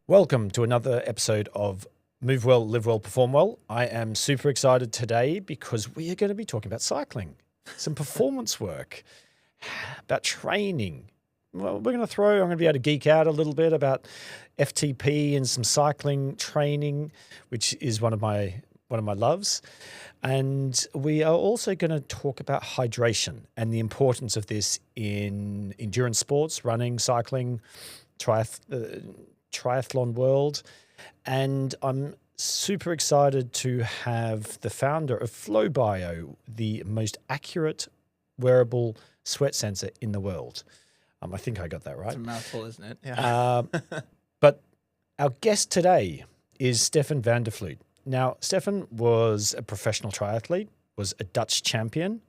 Welcome to another episode of Move Well, Live Well, Perform Well. I am super excited today because we are going to be talking about cycling, some performance work, about training. Well, I'm going to be able to geek out a little bit about FTP and some cycling training, which is one of my loves. And we are also going to talk about hydration and the importance of this in endurance sports, running, cycling, triathlon world. And I'm super excited to have the founder of FLOWBIO, the most accurate wearable sweat sensor in the world. I think I got that right. It's a mouthful, isn't it? Yeah. But our guest today is Stefan van der Fluit. Now, Stefan was a professional triathlete, was a Dutch champion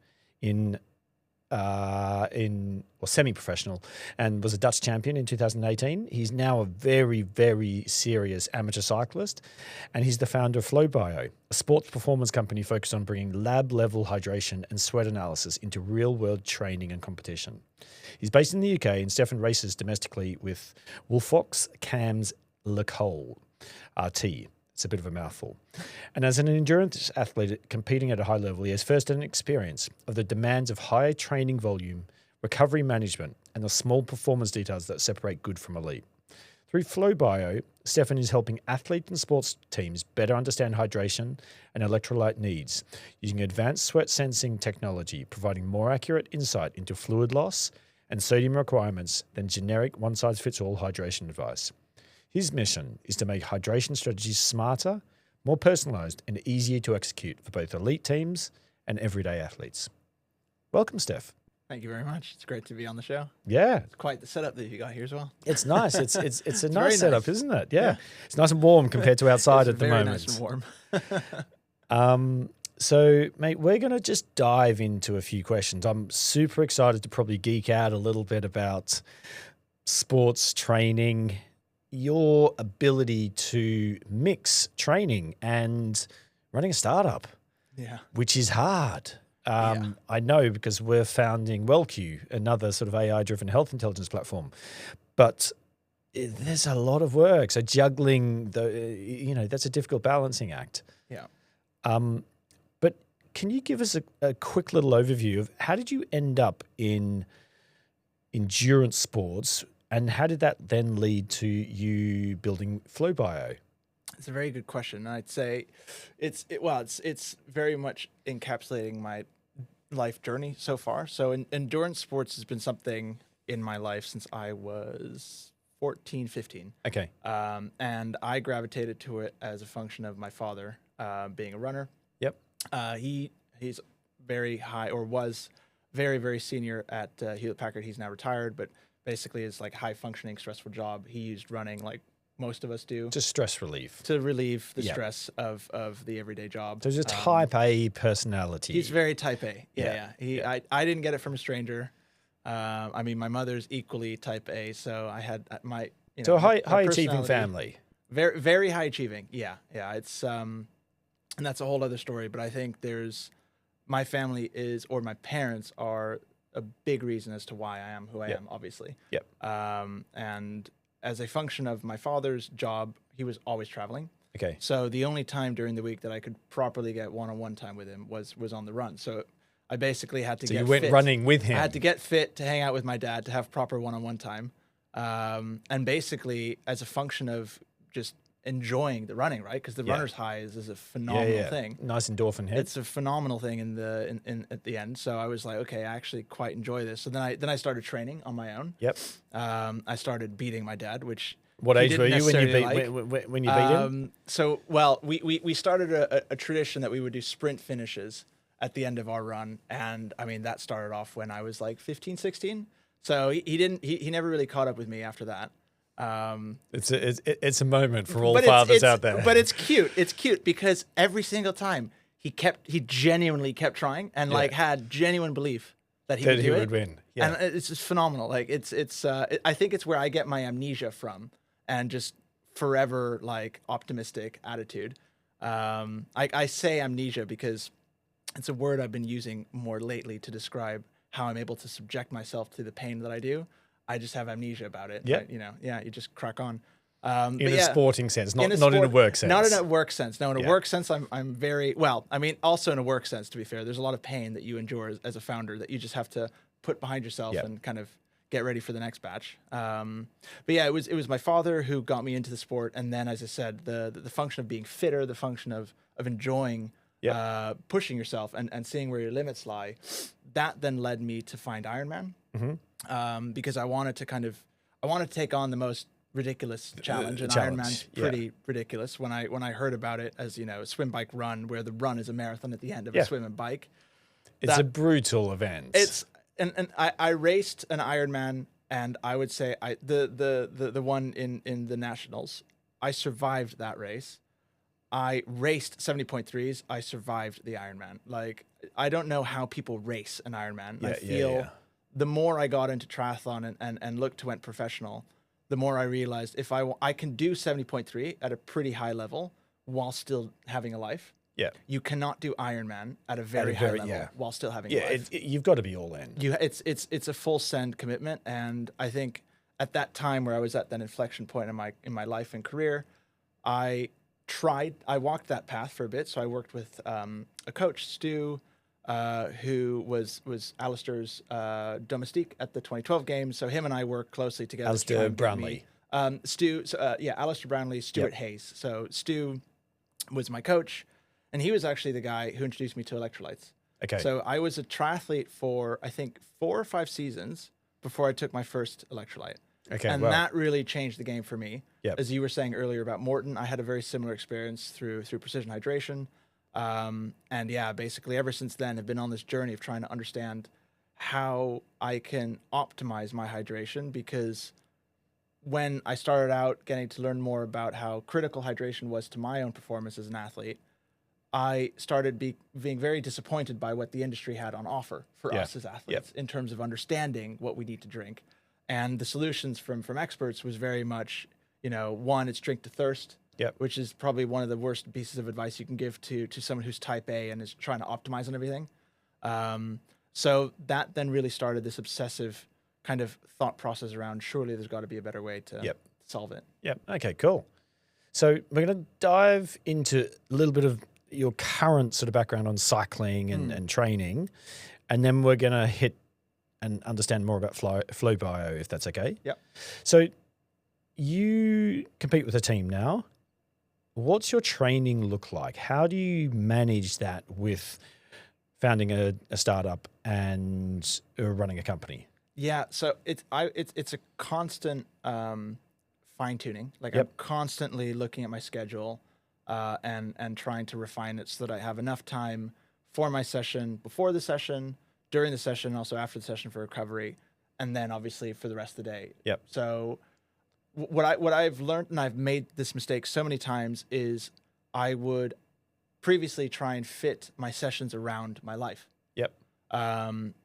semi-professional, and was a Dutch champion in 2018. He's now a very, very serious amateur cyclist, and he's the founder of FLOWBIO, a sports performance company focused on bringing lab-level hydration and sweat analysis into real-world training and competition. He's based in the UK, and Stefan races domestically with Wolfox Cams Le Col RT. It's a bit of a mouthful. And as an endurance athlete competing at a high level, he has first-hand experience of the demands of high training volume, recovery management, and the small performance details that separate good from elite. Through FLOWBIO, Stefan is helping athletes and sports teams better understand hydration and electrolyte needs using advanced sweat sensing technology, providing more accurate insight into fluid loss and sodium requirements than generic one-size-fits-all hydration advice. His mission is to make hydration strategies smarter, more personalized, and easier to execute for both elite teams and everyday athletes. Welcome, Steph. Thank you very much. It's great to be on the show. Yeah. It's quite the setup that you got here as well. It's nice. It's a nice setup, nice. Isn't it? Yeah. It's nice and warm compared to outside at the moment. Nice and warm. So, mate, we're going to just dive into a few questions. I'm super excited to probably geek out a little bit about sports training, your ability to mix training and running a startup, which is hard. I know because we're founding WellQ, another sort of AI-driven health intelligence platform, but there's a lot of work. So juggling that's a difficult balancing act. Yeah. But can you give us a quick little overview of how did you end up in endurance sports? And how did that then lead to you building FLOWBIO? It's a very good question. I'd say it's very much encapsulating my life journey so far. So endurance sports has been something in my life since I was 14, 15. Okay. And I gravitated to it as a function of my father being a runner. Yep. He's very high, or was very, very senior at Hewlett-Packard. He's now retired, but basically it's like high functioning, stressful job. He used running like most of us do. Just stress relief. To relieve the stress of the everyday job. So he's a type A personality. He's very type A. Yeah. I didn't get it from a stranger. I mean, my mother's equally type A, so I had my, So a high achieving family. Very, very high achieving. Yeah. It's, and that's a whole other story, but I think my family or my parents are a big reason as to why I am who I am, obviously. Yep. And as a function of my father's job, he was always traveling. Okay. So the only time during the week that I could properly get one-on-one time with him was on the run. So I basically had to get fit. So you went running with him. I had to get fit to hang out with my dad to have proper one-on-one time. And basically as a function of just enjoying the running, right? Because the runner's high is a phenomenal thing. Nice endorphin hit. It's a phenomenal thing in at the end. So I was like, okay, I actually quite enjoy this. So then I started training on my own. Yep. I started beating my dad, which what age were you when you beat him? So we started a tradition that we would do sprint finishes at the end of our run, and I mean that started off when I was like 15, 16. So he never really caught up with me after that. It's a moment for all fathers out there. But it's cute. It's cute because every single time he genuinely kept trying and like had genuine belief that he would win. Yeah. And it's just phenomenal. Like I think it's where I get my amnesia from and just forever like optimistic attitude. I say amnesia because it's a word I've been using more lately to describe how I'm able to subject myself to the pain that I do. I just have amnesia about it. Yeah. You just crack on. In a sporting sense, not in a work sense. Not in a work sense. No, in a work sense, I'm very well. I mean, also in a work sense, to be fair, there's a lot of pain that you endure as a founder that you just have to put behind yourself and kind of get ready for the next batch. But yeah, it was my father who got me into the sport, and then, as I said, the function of being fitter, the function of enjoying pushing yourself and seeing where your limits lie. That then led me to find Ironman because I wanted to take on the most ridiculous challenge, and Ironman's pretty ridiculous. When I heard about it as, swim, bike, run, where the run is a marathon at the end of a swim and bike, it's a brutal event. It's and I raced an Ironman, and I would say the one in the nationals, I survived that race. I raced 70.3s. I survived the Ironman. Like, I don't know how people race an Ironman. I feel the more I got into triathlon and looked to went professional, the more I realized if I can do 70.3 at a pretty high level while still having a life. Yeah. You cannot do Ironman at a very high level while still having a life. You've got to be all in. It's a full send commitment, and I think at that time where I was at that inflection point in my life and career, I walked that path for a bit. So I worked with a coach, Stu, who was Alistair's domestique at the 2012 games. So him and I worked closely together. Alistair Brownlee. Alistair Brownlee, Stuart Hayes. So Stu was my coach, and he was actually the guy who introduced me to Electrolytes. Okay. So I was a triathlete for, I think, 4 or 5 seasons before I took my first electrolyte. Okay, and that really changed the game for me. Yep. As you were saying earlier about Morton, I had a very similar experience through precision hydration. And yeah, basically ever since then, I've been on this journey of trying to understand how I can optimize my hydration, because when I started out getting to learn more about how critical hydration was to my own performance as an athlete, I started being very disappointed by what the industry had on offer for us as athletes in terms of understanding what we need to drink. And the solutions from experts was very much, one, it's drink to thirst, which is probably one of the worst pieces of advice you can give to someone who's type A and is trying to optimize on everything. So that then really started this obsessive kind of thought process around, surely there's got to be a better way to solve it. Yep. Okay, cool. So we're going to dive into a little bit of your current sort of background on cycling and training, and then we're going to hit and understand more about FLOWBIO, if that's okay. Yep. So you compete with a team now. What's your training look like? How do you manage that with founding a startup and running a company? Yeah, so it's a constant fine tuning. Like I'm constantly looking at my schedule and trying to refine it so that I have enough time for my session, before the session, during the session, also after the session for recovery, and then obviously for the rest of the day. Yep. So what I've learned, and I've made this mistake so many times, is I would previously try and fit my sessions around my life. Yep.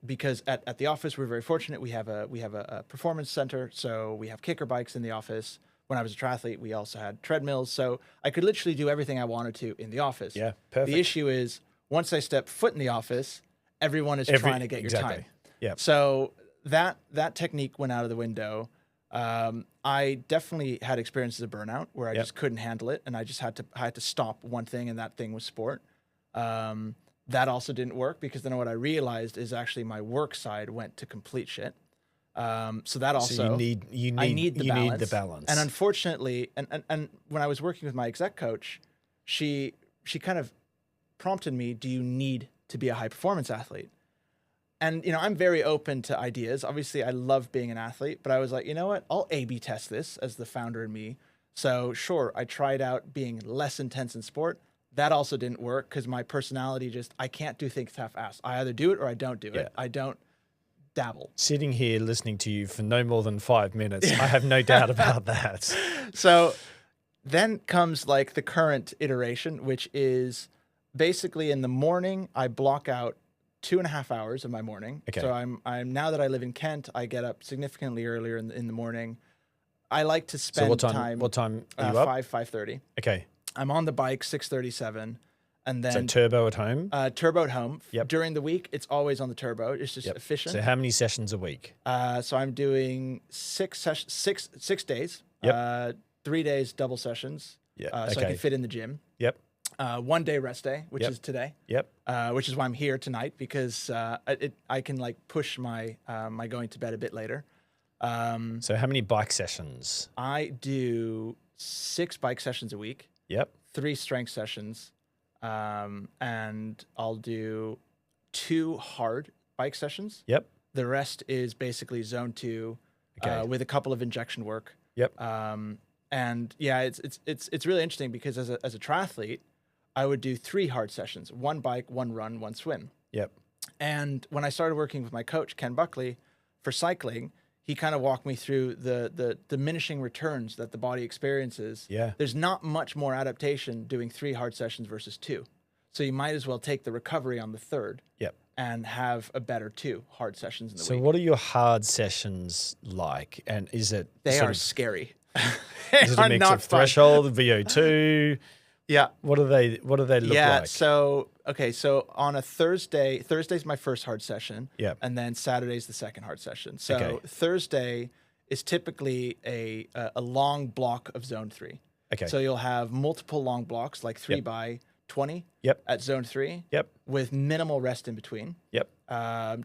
Because at the office, we're very fortunate. We have a performance center, so we have kicker bikes in the office. When I was a triathlete, we also had treadmills, so I could literally do everything I wanted to in the office. Yeah, perfect. The issue is once I step foot in the office, everyone is trying to get your time. Yeah. So that technique went out of the window. I definitely had experiences of burnout where I just couldn't handle it, and I just had to stop one thing, and that thing was sport. That also didn't work, because then what I realized is actually my work side went to complete shit. So that also, so you need the balance. And unfortunately, and when I was working with my exec coach, she kind of prompted me, do you need to be a high performance athlete? And, I'm very open to ideas. Obviously, I love being an athlete, but I was like, you know what? I'll A/B test this as the founder in me. So sure, I tried out being less intense in sport. That also didn't work, because my personality I can't do things half-assed. I either do it or I don't do it. I don't dabble. Sitting here listening to you for no more than 5 minutes, I have no doubt about that. So then comes like the current iteration, which is basically in the morning, I block out 2.5 hours of my morning. Okay. So I'm now that I live in Kent, I get up significantly earlier in the morning. I like to spend What time are you up? 5:30. Okay. I'm on the bike 6:37, and then So turbo at home? Turbo at home. Yep. During the week, it's always on the turbo. It's just efficient. So how many sessions a week? So I'm doing 6 days. Yep. 3 days double sessions. Yeah. So I can fit in the gym. Yep. 1 day rest day, which is today. Yep. Which is why I'm here tonight, because I can like push my my going to bed a bit later. So how many bike sessions? I do 6 bike sessions a week. Yep. 3 strength sessions, and I'll do 2 hard bike sessions. Yep. The rest is basically zone 2, with a couple of injection work. Yep. And yeah, it's really interesting because as a triathlete, I would do 3 hard sessions: 1 bike, 1 run, 1 swim. Yep. And when I started working with my coach, Ken Buckley, for cycling, he kind of walked me through the diminishing returns that the body experiences. Yeah. There's not much more adaptation doing 3 hard sessions versus 2. So you might as well take the recovery on the 3rd. Yep. And have a better 2 hard sessions in the So week. what are your hard sessions like? And is it They sort are of- scary. is it a mix of fun. threshold, VO2? Yeah. What do they look like? So on a Thursday's my first hard session. Yeah. And then Saturday's the second hard session. So Okay. Thursday is typically a long block of zone 3. Okay. So you'll have multiple long blocks, like 3 Yep. by 20 Yep. at zone 3. Yep. With minimal rest in between. Yep.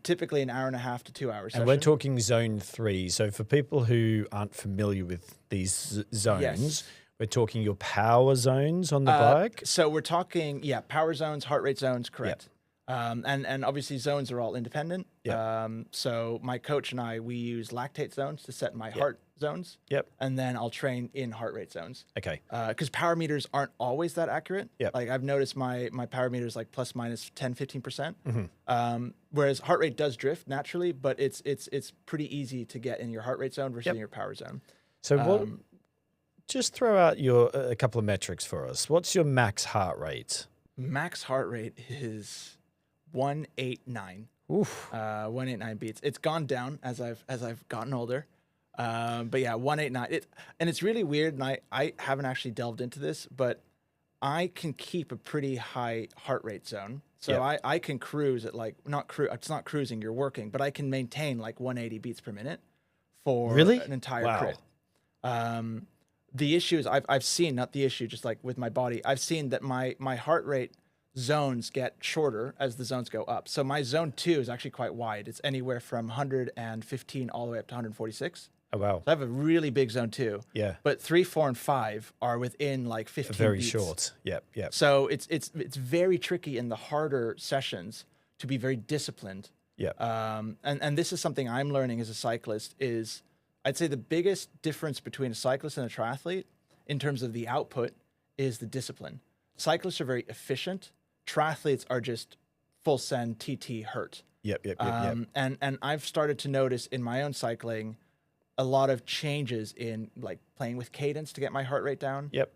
Typically an hour and a half to 2 hours. And we're talking zone 3. So for people who aren't familiar with these zones, Yes. we're talking your power zones on the bike. So we're talking, power zones, heart rate zones, correct. And obviously zones are all independent. Yep. So my coach and I, we use lactate zones to set my heart zones. Yep. And then I'll train in heart rate zones. Okay. Because power meters aren't always that accurate. Yep. Like I've noticed my power meter is like plus minus 10, 15%. Mm-hmm. Whereas heart rate does drift naturally, but it's pretty easy to get in your heart rate zone versus Yep. in your power zone. So just throw out a couple of metrics for us. What's your max heart rate? Max heart rate is 189. Oof. 189 beats. It's gone down as I've gotten older. But yeah, 189. It's really weird, and I haven't actually delved into this, but I can keep a pretty high heart rate zone. So Yep. I can cruise at like it's not cruising, you're working, but I can maintain like 180 beats per minute for Really? an entire Wow. crit. The issue is I've seen, not the issue, just like with my body, I've seen that my heart rate zones get shorter as the zones go up. So my zone 2 is actually quite wide. It's anywhere from 115 all the way up to 146. Oh, wow. So I have a really big zone 2. Yeah. But 3, 4, and 5 are within like 15 Very beats. short. Yep. Yep. So it's very tricky in the harder sessions to be very disciplined. Yep. And this is something I'm learning as a cyclist is I'd say the biggest difference between a cyclist and a triathlete in terms of the output is the discipline. Cyclists are very efficient. Triathletes are just full send TT hurt. Yep. Yep. Yep. Yep. And I've started to notice in my own cycling a lot of changes in like playing with cadence to get my heart rate down. Yep.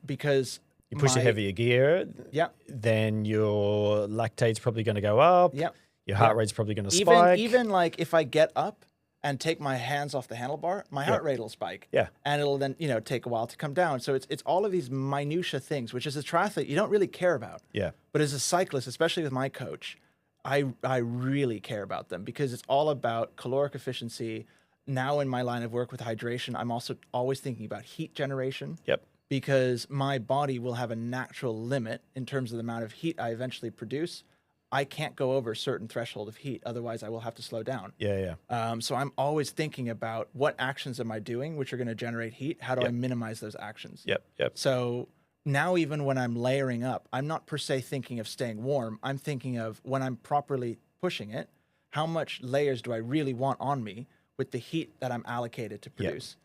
Because You push a heavier gear, yeah, then your lactate's probably going to go up. yeah. Your heart rate's probably going to spike. Even like if I get up and take my hands off the handlebar, my heart rate will spike. Yeah. And it'll then, take a while to come down. So it's all of these minutia things, which as a triathlete, you don't really care about. Yeah. But as a cyclist, especially with my coach, I really care about them because it's all about caloric efficiency. Now in my line of work with hydration, I'm also always thinking about heat generation. Yep. Because my body will have a natural limit in terms of the amount of heat I eventually produce. I can't go over a certain threshold of heat, otherwise I will have to slow down. Yeah. Yeah. So I'm always thinking about what actions am I doing which are going to generate heat? How do I minimize those actions? Yep. Yep. So now even when I'm layering up, I'm not per se thinking of staying warm. I'm thinking of when I'm properly pushing it, how much layers do I really want on me with the heat that I'm allocated to produce?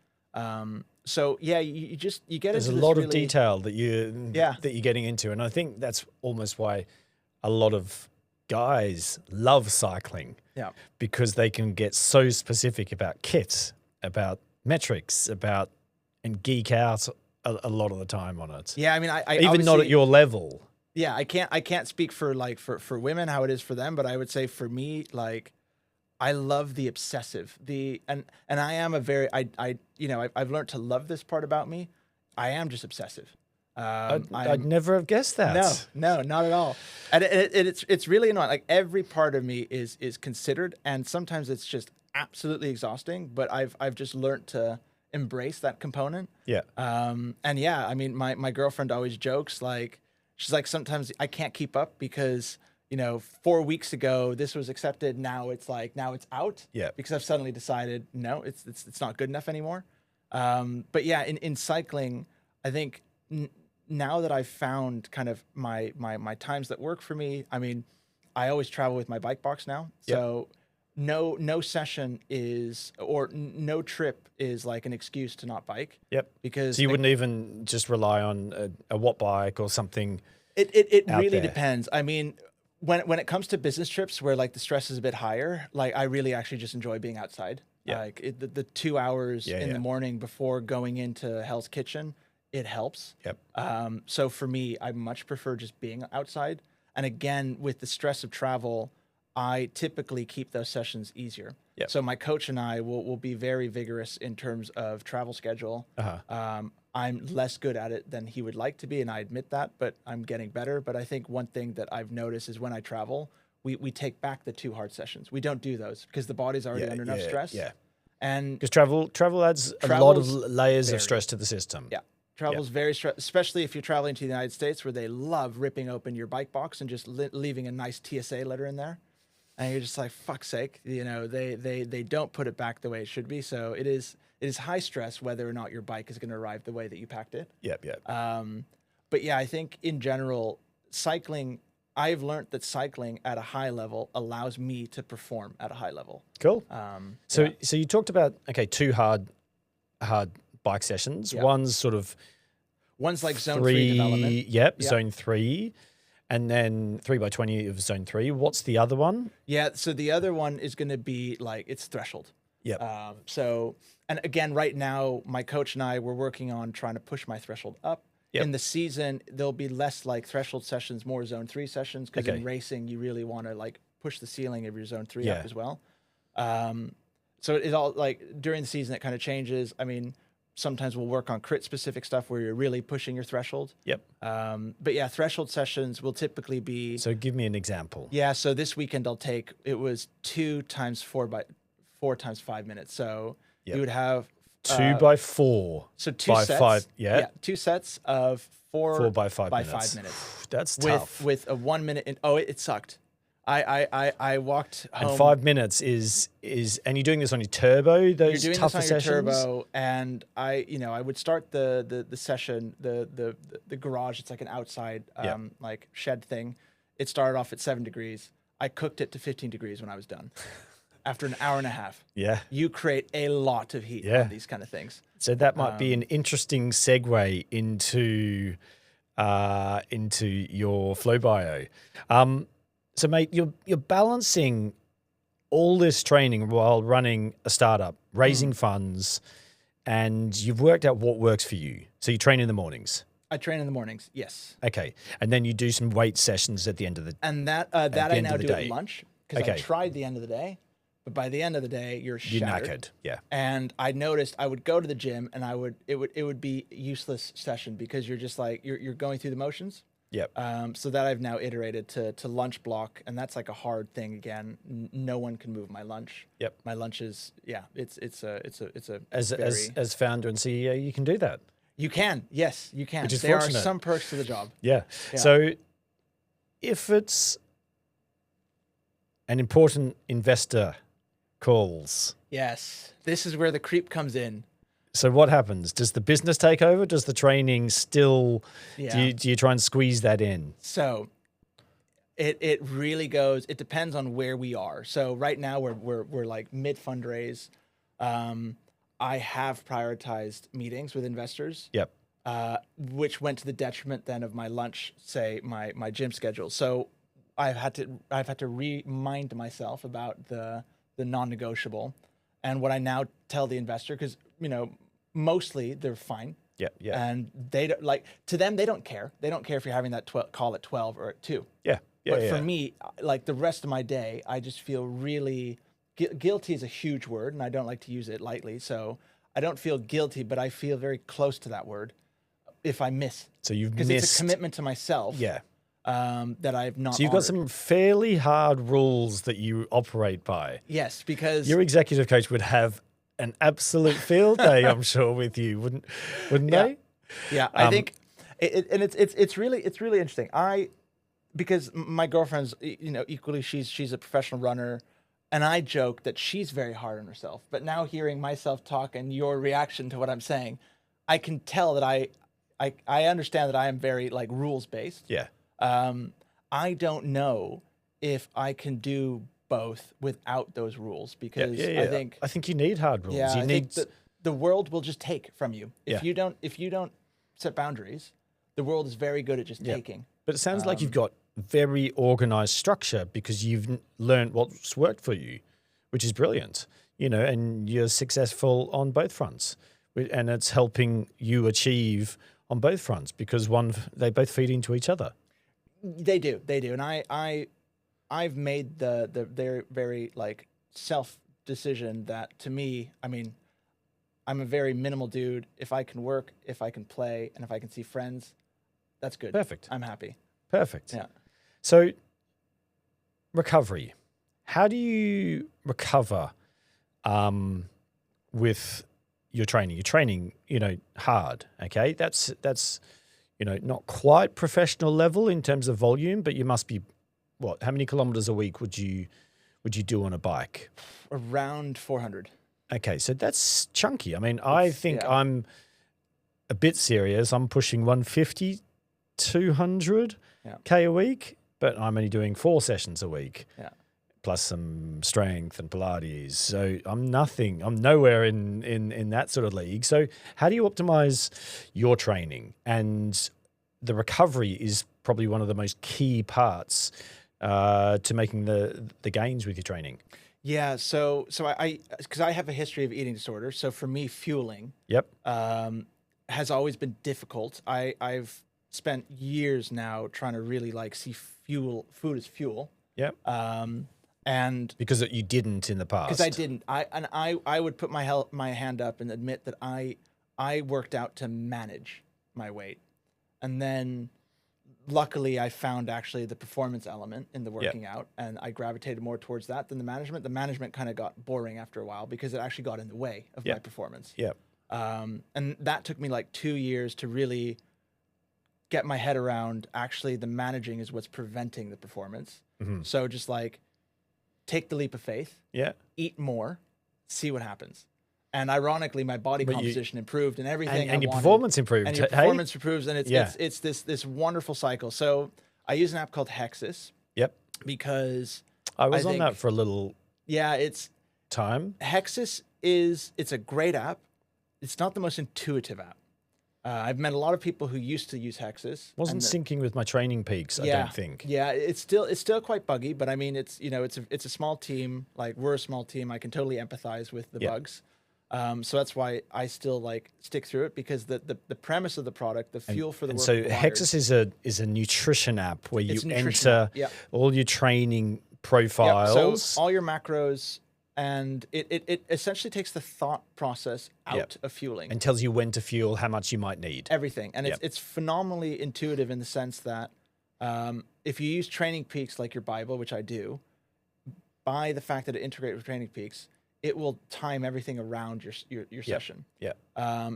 So yeah, you get There's a into lot this of detail that you're getting into, and I think that's almost why a lot of guys love cycling. Yeah. Because they can get so specific about kits, about metrics, and geek out a lot of the time on it. Yeah, I mean, I even not at your level. Yeah, I can't speak for like for women how it is for them, but I would say for me, like I love the obsessive, and I am a very I've learned to love this part about me. I am just obsessive. I'd never have guessed that. No, not at all. And it's really annoying. Like every part of me is considered, and sometimes it's just absolutely exhausting. But I've just learned to embrace that component. Yeah. And yeah, I mean, my girlfriend always jokes, like, she's like, sometimes I can't keep up because, 4 weeks ago this was accepted. Now it's out. Yeah. Because I've suddenly decided, no, it's not good enough anymore. But yeah, in cycling, I think now that I've found kind of my times that work for me, I mean, I always travel with my bike box now. So no session is, or no trip is like an excuse to not bike. Yep. Because so you wouldn't even just rely on a watt bike or something. It really there. depends. I mean, when it comes to business trips where like the stress is a bit higher, like I really actually just enjoy being outside. Yeah. Like the 2 hours in the morning before going into Hell's Kitchen, it helps. Yep. So for me, I much prefer just being outside. And again, with the stress of travel, I typically keep those sessions easier. Yep. So my coach and I will be very vigorous in terms of travel schedule. I'm less good at it than he would like to be, and I admit that, but I'm getting better. But I think one thing that I've noticed is when I travel, we take back the 2 hard sessions. We don't do those because the body's already under enough stress. Yeah. And Because travel adds a lot of layers of stress to the system. Yeah. Travel's very stressful, especially if you're traveling to the United States, where they love ripping open your bike box and just leaving a nice TSA letter in there. And you're just like, fuck's sake, they don't put it back the way it should be. So it is high stress whether or not your bike is going to arrive the way that you packed it. Yep. But yeah, I think in general, cycling, I've learned that cycling at a high level allows me to perform at a high level. Cool. So you talked about, 2 hard bike sessions. Yeah. One's like zone 3 development. Yep. Zone 3. And then 3x20 of zone 3. What's the other one? Yeah. So the other one is going to be like, it's threshold. Yep. And again, right now, my coach and I, we're working on trying to push my threshold up. Yep. In the season, there'll be less like threshold sessions, more zone 3 sessions. Because in racing, you really want to like push the ceiling of your zone 3 up as well. So it all like during the season, it kind of changes. I mean, sometimes we'll work on crit specific stuff where you're really pushing your threshold. Yep. But yeah, threshold sessions will typically be. So give me an example. Yeah. So this weekend it was 2 times 4 times 5 minutes. So you would have 2 by 4. So 2 by sets. 5. Yeah. 2 sets of 4 by 5 by minutes. 5 minutes. That's tough. With a 1 minute. It sucked. I walked home. And 5 minutes is and you're doing this on your turbo, those You're doing tougher this on your sessions? turbo, and I would start the session, the garage, it's like an outside like shed thing. It started off at 7 degrees. I cooked it to 15 degrees when I was done. After an hour and a half. Yeah. You create a lot of heat on these kind of things. So that might be an interesting segue into your FLOWBIO. So, mate, you're balancing all this training while running a startup, raising funds, and you've worked out what works for you. So you train in the mornings. I train in the mornings, yes. Okay, and then you do some weight sessions at the end of the and that I now do at lunch because I tried the end of the day, but by the end of the day you're shattered. You're knackered, yeah. And I noticed I would go to the gym and it would be a useless session because you're just like you're going through the motions. Yep. So that I've now iterated to lunch block, and that's like a hard thing. Again, no one can move my lunch. Yep. My lunch is it's a as founder and CEO, you can do that. You can, yes, you can. Which is there fortunate. are some perks to the job. Yeah. So if it's an important investor calls. Yes. This is where the creep comes in. So what happens? Does the business take over? Does the training still, do you try and squeeze that in? So it really goes, it depends on where we are. So right now we're like mid fundraise. I have prioritized meetings with investors. Yep. Which went to the detriment then of my lunch, say my gym schedule. So I've had to remind myself about the non-negotiable, and what I now tell the investor, because mostly they're fine. Yeah. And they don't like, to them they don't care. They don't care if you're having that call at 12 or at 2. Yeah. But for me, like the rest of my day, I just feel really guilty is a huge word, and I don't like to use it lightly. So I don't feel guilty, but I feel very close to that word if I miss. So you've missed. Because it's a commitment to myself. Yeah. That I've not. So you've got some fairly hard rules that you operate by. Yes, because your executive coach would have an absolute field day, I'm sure, with you, wouldn't they? Yeah, I think, it's really interesting. Because my girlfriend's, equally, she's a professional runner, and I joke that she's very hard on herself. But now hearing myself talk and your reaction to what I'm saying, I can tell that I understand that I am very like rules based. Yeah. I don't know if I can do both without those rules, because I think you need hard rules. yeah, You I need think the world will just take from you if Yeah. you don't set boundaries. The world is very good at just taking. But it sounds like you've got very organized structure because you've learned what's worked for you, which is brilliant, and you're successful on both fronts. And it's helping you achieve on both fronts because they both feed into each other. They do. And I've made the very like self decision that, to me, I mean, I'm a very minimal dude. If I can work, if I can play, and if I can see friends, that's good. Perfect. I'm happy. Perfect. Yeah. So, recovery. How do you recover with your training? You're training, hard. Okay, that's not quite professional level in terms of volume, but you must be what? How many kilometers a week would you do on a bike? Around 400. Okay, so that's chunky. I mean, I think yeah. I'm a bit serious. I'm pushing 150, 200 K a week, but I'm only doing 4 sessions a week. Yeah. Plus some strength and Pilates. So I'm nowhere in that sort of league. So how do you optimize your training? And the recovery is probably one of the most key parts to making the gains with your training. Yeah, so because I have a history of eating disorder, so for me, fueling has always been difficult. I've spent years now trying to really like see food as fuel. Yep. And because you didn't in the past. Because I didn't. I would put my hand up and admit that I worked out to manage my weight, and then luckily I found actually the performance element in the working out, and I gravitated more towards that than the management. The management kind of got boring after a while because it actually got in the way of my performance. Yeah. And that took me like 2 years to really get my head around. Actually, the managing is what's preventing the performance. Mm-hmm. So just like take the leap of faith. Yeah. Eat more, see what happens. And ironically, my body composition improved and everything. And your performance improved. And your performance improves, and it's this wonderful cycle. So I use an app called Hexus. Yep. Because I was on that for a little time. Hexus it's a great app. It's not the most intuitive app. I've met a lot of people who used to use Hexus. Wasn't syncing with my training peaks, I don't think. Yeah, it's still quite buggy, but I mean, it's a small team. Like, we're a small team. I can totally empathize with the bugs. So that's why I still like stick through it, because the premise of the product, the fuel for the work. So Hexus is a nutrition app where you enter all your training profiles. So all your macros. And it essentially takes the thought process out of fueling. And tells you when to fuel, how much you might need. Everything. And it's phenomenally intuitive in the sense that if you use Training Peaks like your Bible, which I do, by the fact that it integrates with Training Peaks, it will time everything around your session. Yeah.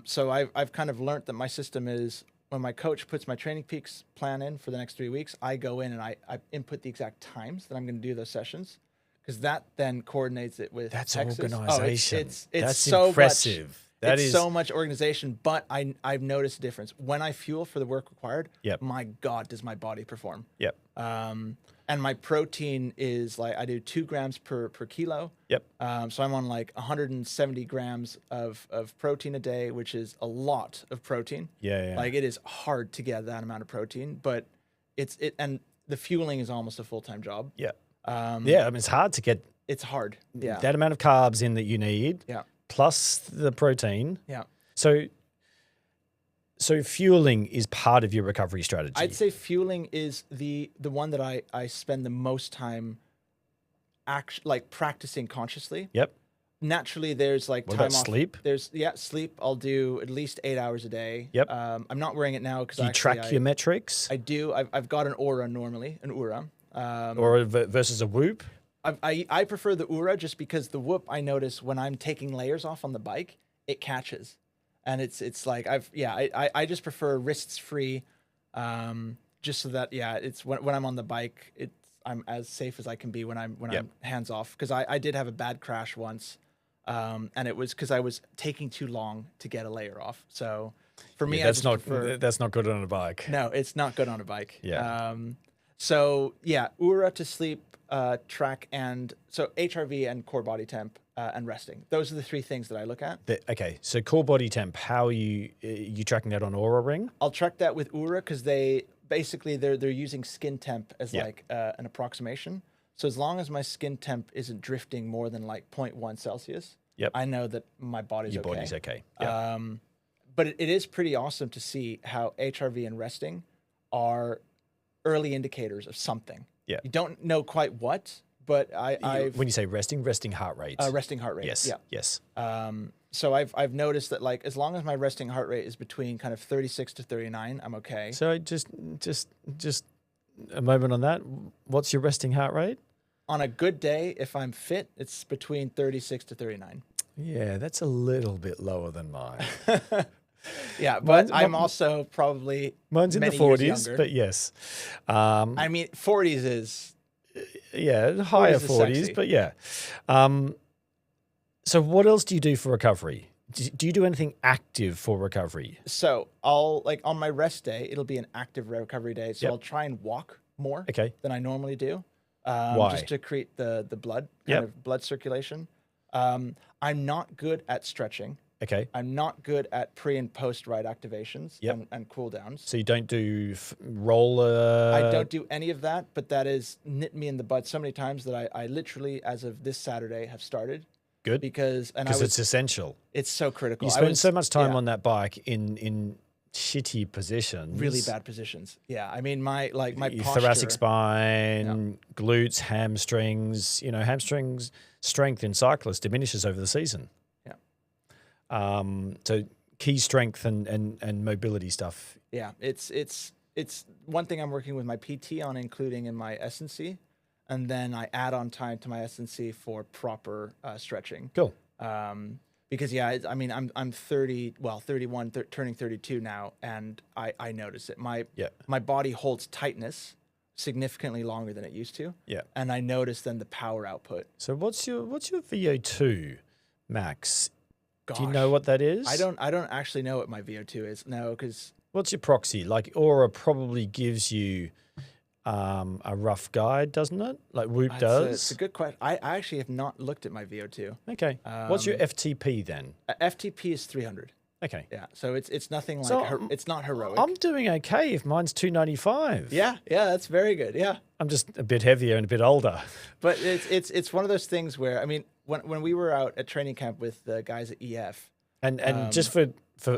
So I've kind of learned that my system is, when my coach puts my Training Peaks plan in for the next 3 weeks, I go in and I input the exact times that I'm going to do those sessions. Because that then coordinates it with Hexus. Organization. It's so impressive. It's so much organization, but I've noticed a difference. When I fuel for the work required, my God, does my body perform. Yep. And my protein is like, I do 2 grams per kilo. Yep. So I'm on like 170 grams of protein a day, which is a lot of protein. Yeah. Like, it is hard to get that amount of protein, but and the fueling is almost a full-time job. Yeah. I mean, it's hard to get. It's hard. Yeah. That amount of carbs in that you need. Yeah. Plus the protein. Yeah. So fueling is part of your recovery strategy. I'd say fueling is the one that I spend the most time practicing consciously. Yep. Naturally, there's like what time about off. Sleep? There's sleep. I'll do at least 8 hours a day. Yep. I'm not wearing it now because do you track your metrics? I do. I've got an Oura normally, an Oura. Or versus a Whoop? I prefer the Ura just because the Whoop, I notice when I'm taking layers off on the bike, it catches, and it's like I just prefer wrists free, just so that it's when I'm on the bike, I'm as safe as I can be when I'm hands off, because I did have a bad crash once, and it was because I was taking too long to get a layer off. So for me, that's not good on a bike. No, it's not good on a bike. Yeah. So yeah, Ura to sleep, track, and so HRV and core body temp, and resting. Those are the three things that I look at. Okay, so core body temp. How are you tracking that on Aura Ring? I'll track that with Ura because they're using skin temp as like an approximation. So as long as my skin temp isn't drifting more than like 0.1 Celsius, I know that my body's okay. Your body's okay. Yep. But it is pretty awesome to see how HRV and resting are early indicators of something. Yeah. You don't know quite what, but when you say resting heart rate. Resting heart rate. Yes. Yeah. Yes. So I've noticed that, like, as long as my resting heart rate is between kind of 36 to 39, I'm okay. So just a moment on that. What's your resting heart rate? On a good day, if I'm fit, it's between 36 to 39. Yeah, that's a little bit lower than mine. Yeah, but I'm also probably mine's in the 40s, but yes. I mean, 40s is higher 40s, but yeah. So what else do you do for recovery? Do you do anything active for recovery? So I'll, like, on my rest day, it'll be an active recovery day. So I'll try and walk more than I normally do. Why? Just to create the blood, of blood circulation. I'm not good at stretching. Okay. I'm not good at pre and post ride activations and cool downs. So you don't do roller? I don't do any of that, but that has nipped me in the butt so many times that I literally, as of this Saturday, have started. Good. Because it's essential. It's so critical. You spend so much time on that bike in shitty positions. Really bad positions. Yeah. I mean, my posture, thoracic spine, glutes, hamstrings, hamstrings strength in cyclists diminishes over the season. Yeah. So key strength and mobility stuff. Yeah. It's one thing I'm working with my PT on, including in my S&C, and then I add on time to my S&C for proper stretching. Cool. Because I mean, I'm 31, turning 32 now, and I notice it. My body holds tightness significantly longer than it used to. Yeah. And I notice then the power output. So what's your VO2 max? Gosh, do you know what that is? I don't actually know what my VO2 is. No, because what's your proxy? Like Aura probably gives you a rough guide, doesn't it? Like Whoop does. It's a good question. I actually have not looked at my VO2. Okay. What's your FTP then? FTP is 300. Okay. Yeah. So it's nothing like it's not heroic. I'm doing okay if mine's 295. Yeah. Yeah. That's very good. Yeah. I'm just a bit heavier and a bit older. But it's one of those things where, I mean, when we were out at training camp with the guys at EF, and just for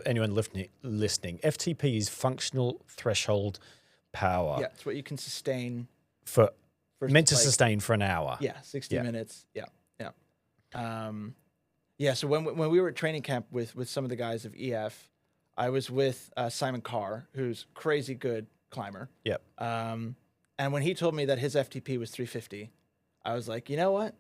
anyone listening, FTP is functional threshold power. Yeah, it's what you can sustain meant to sustain for an hour. Yeah, 60 minutes. Yeah, yeah. So when we were at training camp with some of the guys of EF, I was with Simon Carr, who's crazy good climber. Yep. And when he told me that his FTP was 350, I was like, you know what?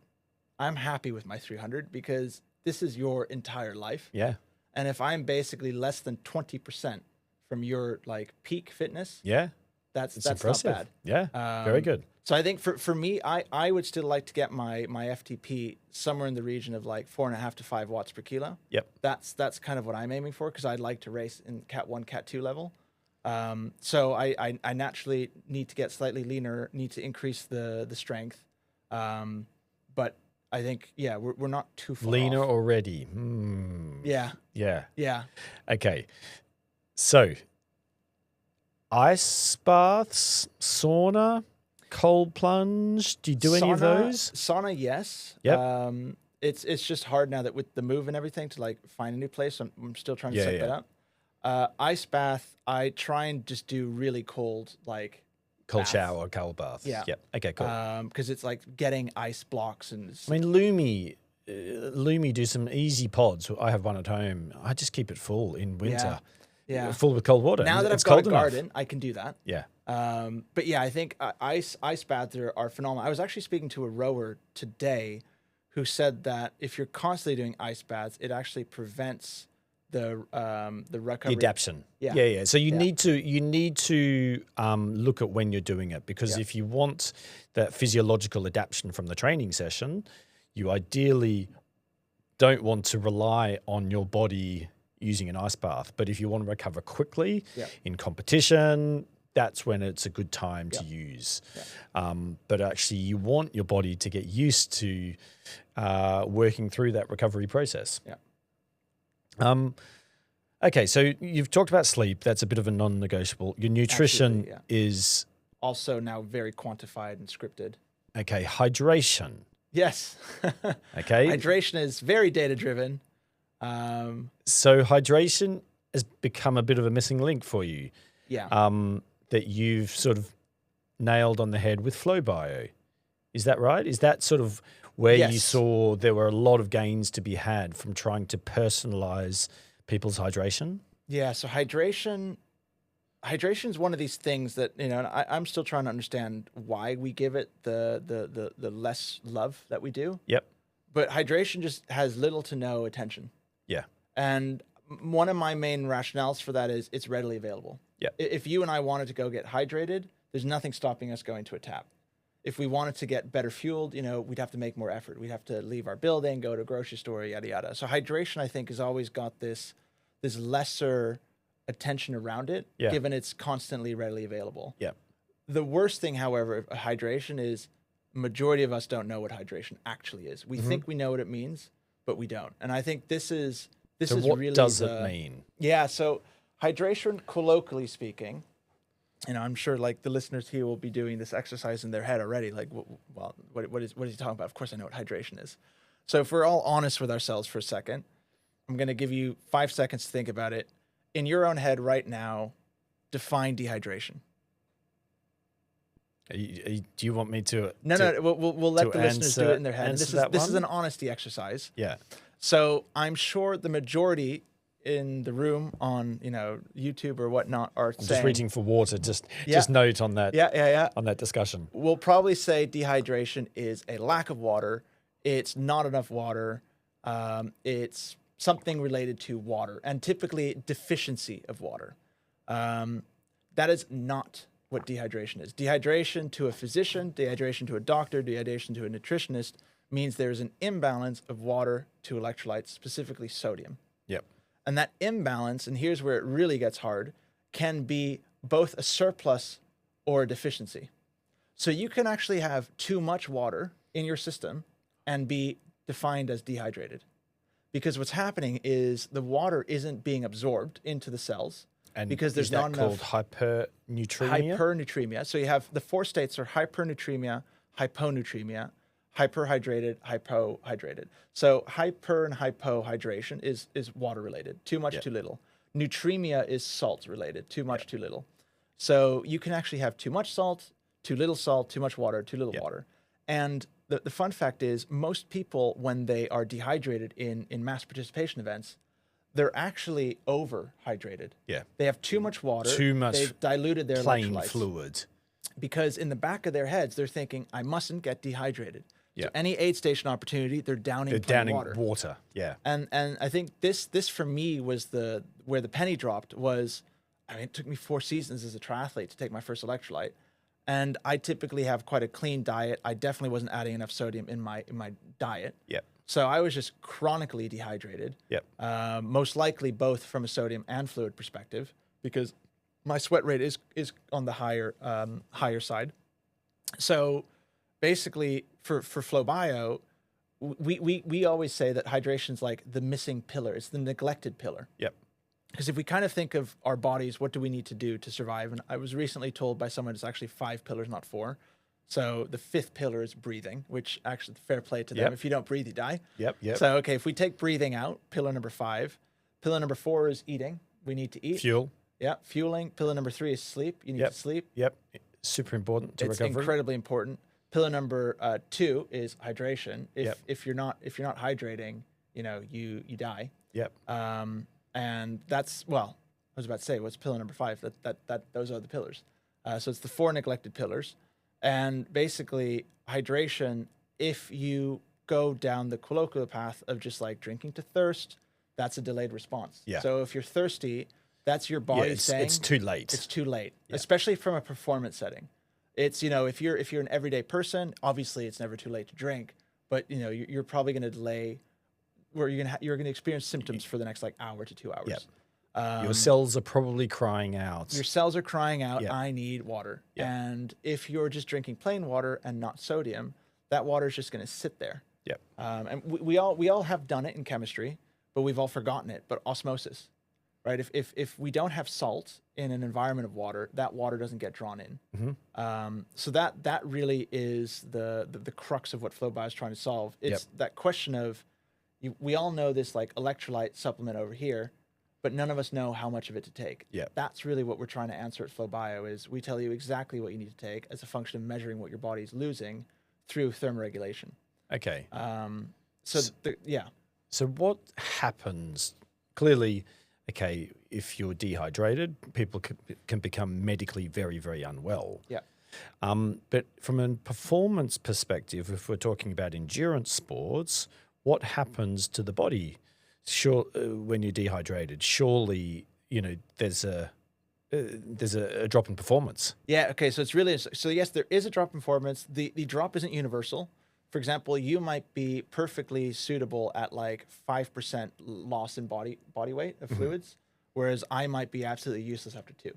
I'm happy with my 300 because this is your entire life. Yeah. And if I'm basically less than 20% from your like peak fitness, that's impressive. Not bad. Yeah, very good. So I think for me, I would still like to get my FTP somewhere in the region of like 4.5 to 5 watts per kilo. Yep. That's kind of what I'm aiming for because I'd like to race in Cat 1, Cat 2 level. So I naturally need to get slightly leaner, need to increase the strength. But I think, we're not too far leaner off. already. Yeah. Okay. So ice baths, sauna, cold plunge. Do you do any of those? Sauna, yes. Yep. It's just hard now that with the move and everything to like find a new place. I'm still trying to set that up. Ice bath, I try and just do really cold, like cold shower or cold bath. Yeah. Yep. Okay, cool. Because it's like getting ice blocks and. I mean, Lumi do some easy pods. I have one at home. I just keep it full in winter. Yeah. full with cold water. Now and that it's I've got a cold enough. garden, I can do that. Yeah. But yeah, I think ice baths are phenomenal. I was actually speaking to a rower today who said that if you're constantly doing ice baths, it actually prevents the recovery. The adaptation. Yeah. Yeah. So you Yeah. need to look at when you're doing it, because Yeah. if you want that physiological adaptation from the training session, you ideally don't want to rely on your body using an ice bath. But if you want to recover quickly Yeah. in competition, that's when it's a good time to Yeah. use. Yeah. But actually, you want your body to get used to working through that recovery process. Yeah. Okay, so you've talked about sleep. That's a bit of a non-negotiable. Your nutrition Absolutely, yeah. is Also now very quantified and scripted. okay. Hydration. Yes. Okay. Hydration is very data driven. So hydration has become a bit of a missing link for you. Yeah. That you've sort of nailed on the head with FlowBio. Is that right? Is that sort of where you Yes. saw there were a lot of gains to be had from trying to personalize people's hydration? Yeah. So hydration is one of these things that, you know, and I'm still trying to understand why we give it the less love that we do. Yep. But hydration just has little to no attention. Yeah. And one of my main rationales for that is it's readily available. Yeah. If you and I wanted to go get hydrated, there's nothing stopping us going to a tap. If we wanted to get better fueled, you know, we'd have to make more effort. We'd have to leave our building, go to a grocery store, yada, yada. So hydration, I think, has always got this lesser attention around it, Yeah. given it's constantly readily available. Yeah. The worst thing, however, of hydration is majority of us don't know what hydration actually is. We think we know what it means, but we don't. And I think this is So what really does it mean? Yeah, so hydration, colloquially speaking, you know, I'm sure like the listeners here will be doing this exercise in their head already. Like, well, what is he talking about? Of course, I know what hydration is. So if we're all honest with ourselves for a second, I'm going to give you 5 seconds to think about it. In your own head right now, define dehydration. Do you want me to? No, we'll let the listeners do it in their head. And answer this is one? an honesty exercise. Yeah. So I'm sure the majority in the room on, you know, YouTube or whatnot are I'm saying, just reaching for water. Just Yeah. note on that. yeah. On that discussion. We'll probably say dehydration is a lack of water. It's not enough water. It's something related to water, and typically deficiency of water. That is not what dehydration is. Dehydration to a physician, dehydration to a doctor, dehydration to a nutritionist means there's an imbalance of water to electrolytes, specifically sodium. Yep. And that imbalance, and here's where it really gets hard, can be both a surplus or a deficiency. So you can actually have too much water in your system and be defined as dehydrated. Because what's happening is the water isn't being absorbed into the cells. And because there's is that not called enough hypernatremia? hypernatremia. So you have the 4 states are hypernatremia, hyponatremia, hyperhydrated, hypohydrated. So hyper and hypohydration is water related. Too much, too little. Natremia is salt related. Too much, too little. So you can actually have too much salt, too much water, too little water. And the fun fact is most people, when they are dehydrated in mass participation events, they're actually overhydrated. Yeah. They have too much water. Too much They've diluted their plain electrolytes. fluid. Because in the back of their heads, they're thinking, I mustn't get dehydrated. Yeah. So any aid station opportunity, they're downing Water. Yeah. And I think this for me was where the penny dropped was, I mean, it took me 4 seasons as a triathlete to take my first electrolyte. And I typically have quite a clean diet. I definitely wasn't adding enough sodium in my diet. Yep. So I was just chronically dehydrated. Yep. Most likely both from a sodium and fluid perspective, because my sweat rate is on the higher side. So basically for FlowBio, we always say that hydration's like the missing pillar. It's the neglected pillar. Yep. Because if we kind of think of our bodies, what do we need to do to survive? And I was recently told by someone it's actually 5 pillars, not 4. So the 5th pillar is breathing, which actually fair play to them. Yep. If you don't breathe, you die. Yep. So, okay, if we take breathing out, pillar number 5. Pillar number 4 is eating. We need to eat. Fuel. Yeah, fueling. Pillar number 3 is sleep. You need to sleep. Yep. Super important to It's recovery. incredibly important. Pillar number 2 is hydration. If you're not hydrating, you know, you die. Yep. And that's, well, was about to say, what's pillar number 5? Those are the pillars. So it's the 4 neglected pillars. And basically, hydration, if you go down the colloquial path of just like drinking to thirst, that's a delayed response. Yeah. So if you're thirsty, that's your body saying it's too late. it's too late, especially from a performance setting. It's, you know, if you're an everyday person, obviously it's never too late to drink, but you know, you're probably going to delay where you're going to experience symptoms for the next like hour to 2 hours. Yep. Your cells are probably crying out. Your cells are crying out, I need water. Yep. And if you're just drinking plain water and not sodium, that water is just going to sit there. Yep. And we all have done it in chemistry, but we've all forgotten it. But osmosis, right? If we don't have salt in an environment of water, that water doesn't get drawn in. Mm-hmm. So that really is the crux of what FlowBio is trying to solve. It's that question of, we all know this like electrolyte supplement over here, but none of us know how much of it to take. Yep. That's really what we're trying to answer at FlowBio, is we tell you exactly what you need to take as a function of measuring what your body's losing through thermoregulation. Okay. So what happens? Clearly, okay, if you're dehydrated, people can become medically very, very unwell. Yeah. But from a performance perspective, if we're talking about endurance sports, what happens to the body? Sure, when you're dehydrated, surely, you know, there's a drop in performance. Yeah. Okay. So it's really, so yes, there is a drop in performance. The drop isn't universal. For example, you might be perfectly suitable at like 5% loss in body weight of fluids, whereas I might be absolutely useless after 2.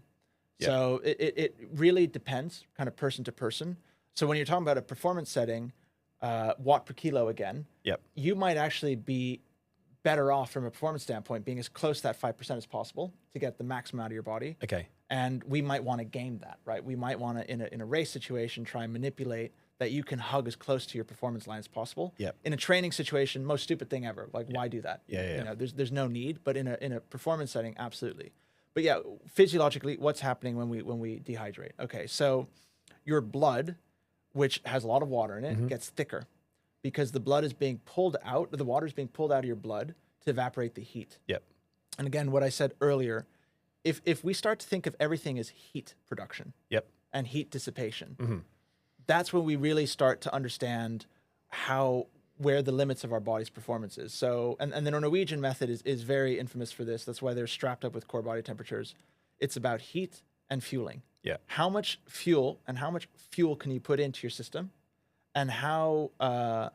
Yeah. So it really depends, kind of person to person. So when you're talking about a performance setting, watt per kilo again, you might actually be better off from a performance standpoint being as close to that 5% as possible to get the maximum out of your body. Okay. And we might want to game that, right? We might want to, in a race situation, try and manipulate that you can hug as close to your performance line as possible. Yep. In a training situation, most stupid thing ever. Like, why do that? Yeah. You know, there's no need, but in a performance setting, absolutely. But yeah, physiologically, what's happening when we dehydrate? Okay, so your blood, which has a lot of water in it, gets thicker because the blood is being pulled out, the water is being pulled out of your blood to evaporate the heat. Yep. And again, what I said earlier, if we start to think of everything as heat production and heat dissipation, that's when we really start to understand where the limits of our body's performance is. So, and the Norwegian method is very infamous for this. That's why they're strapped up with core body temperatures. It's about heat and fueling. Yeah. How much fuel can you put into your system, and how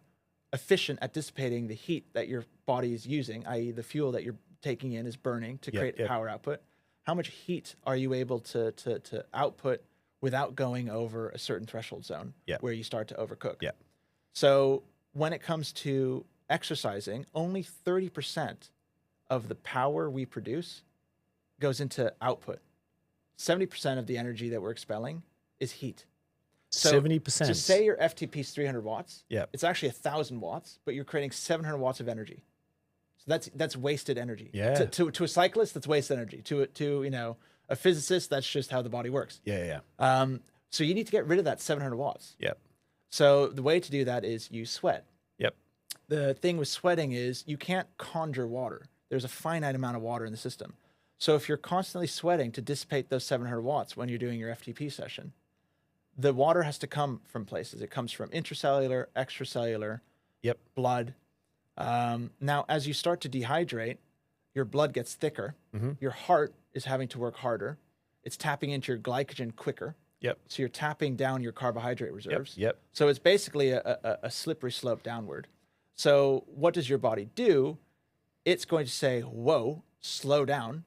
efficient at dissipating the heat that your body is using, i.e. the fuel that you're taking in is burning to create power output. How much heat are you able to output without going over a certain threshold zone where you start to overcook? Yeah. So when it comes to exercising, only 30% of the power we produce goes into output. 70% of the energy that we're expelling is heat. So 70%. So say your FTP is 300 watts. Yeah. It's actually 1,000 watts, but you're creating 700 watts of energy. So that's wasted energy. Yeah. To a cyclist, that's wasted energy. To you know, a physicist, that's just how the body works. Yeah. So you need to get rid of that 700 watts. Yep. So the way to do that is you sweat. Yep. The thing with sweating is you can't conjure water. There's a finite amount of water in the system. So if you're constantly sweating to dissipate those 700 watts when you're doing your FTP session, the water has to come from places. It comes from intracellular, extracellular, blood. Now, as you start to dehydrate, your blood gets thicker. Your heart is having to work harder. It's tapping into your glycogen quicker. Yep. So you're tapping down your carbohydrate reserves. Yep. So it's basically a slippery slope downward. So what does your body do? It's going to say, whoa, slow down.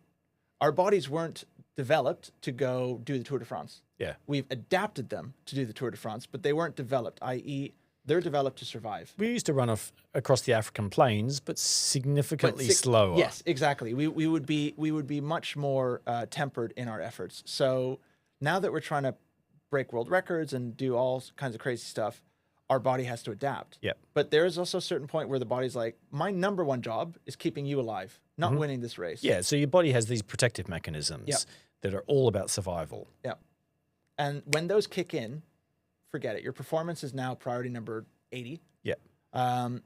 Our bodies weren't developed to go do the Tour de France. Yeah. We've adapted them to do the Tour de France, but they weren't developed, i.e. they're developed to survive. We used to run across the African plains, but significantly slower. Yes, exactly. We would be much more tempered in our efforts. So now that we're trying to break world records and do all kinds of crazy stuff, our body has to adapt. Yep. But there is also a certain point where the body's like, my number one job is keeping you alive, not winning this race. Yeah, so your body has these protective mechanisms that are all about survival. Yeah. And when those kick in, forget it. Your performance is now priority number 80. Yeah.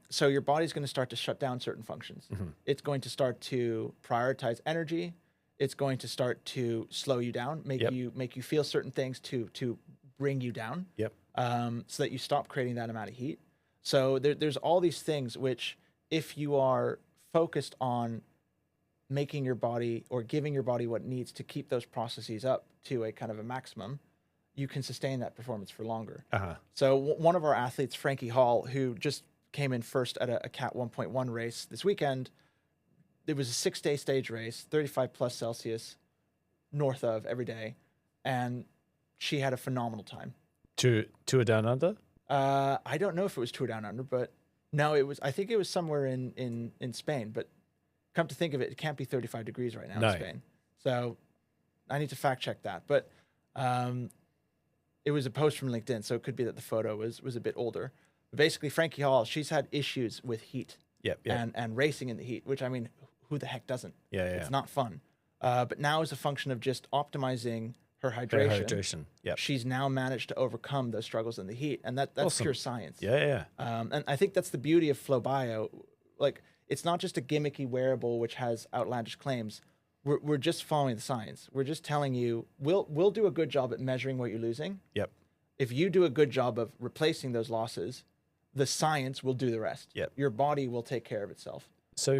So your body's going to start to shut down certain functions. It's going to start to prioritize energy. it's going to start to slow you down, make you feel certain things to bring you down. Yep. So that you stop creating that amount of heat. So there's all these things which, if you are focused on making your body or giving your body what it needs to keep those processes up to a kind of a maximum, you can sustain that performance for longer. So one of our athletes, Frankie Hall, who just came in first at a Cat 1.1 race this weekend, it was a 6-day stage race, 35 plus Celsius, north of every day, and she had a phenomenal time. Tour Down Under? I don't know if it was Tour Down Under, but no, it was. I think it was somewhere in Spain. But come to think of it, it can't be 35 degrees right now in Spain. So I need to fact check that. But it was a post from LinkedIn, so it could be that the photo was a bit older. But basically, Frankie Hall, she's had issues with heat. And racing in the heat, which, I mean, who the heck doesn't? It's not fun. But now, as a function of just optimizing her hydration, she's now managed to overcome those struggles in the heat, and that's awesome. Pure science. And I think that's the beauty of FLOWBIO. Like, it's not just a gimmicky wearable which has outlandish claims. We're just following the science. We're just telling you we'll do a good job at measuring what you're losing. If you do a good job of replacing those losses, the science will do the rest. Your body will take care of itself. So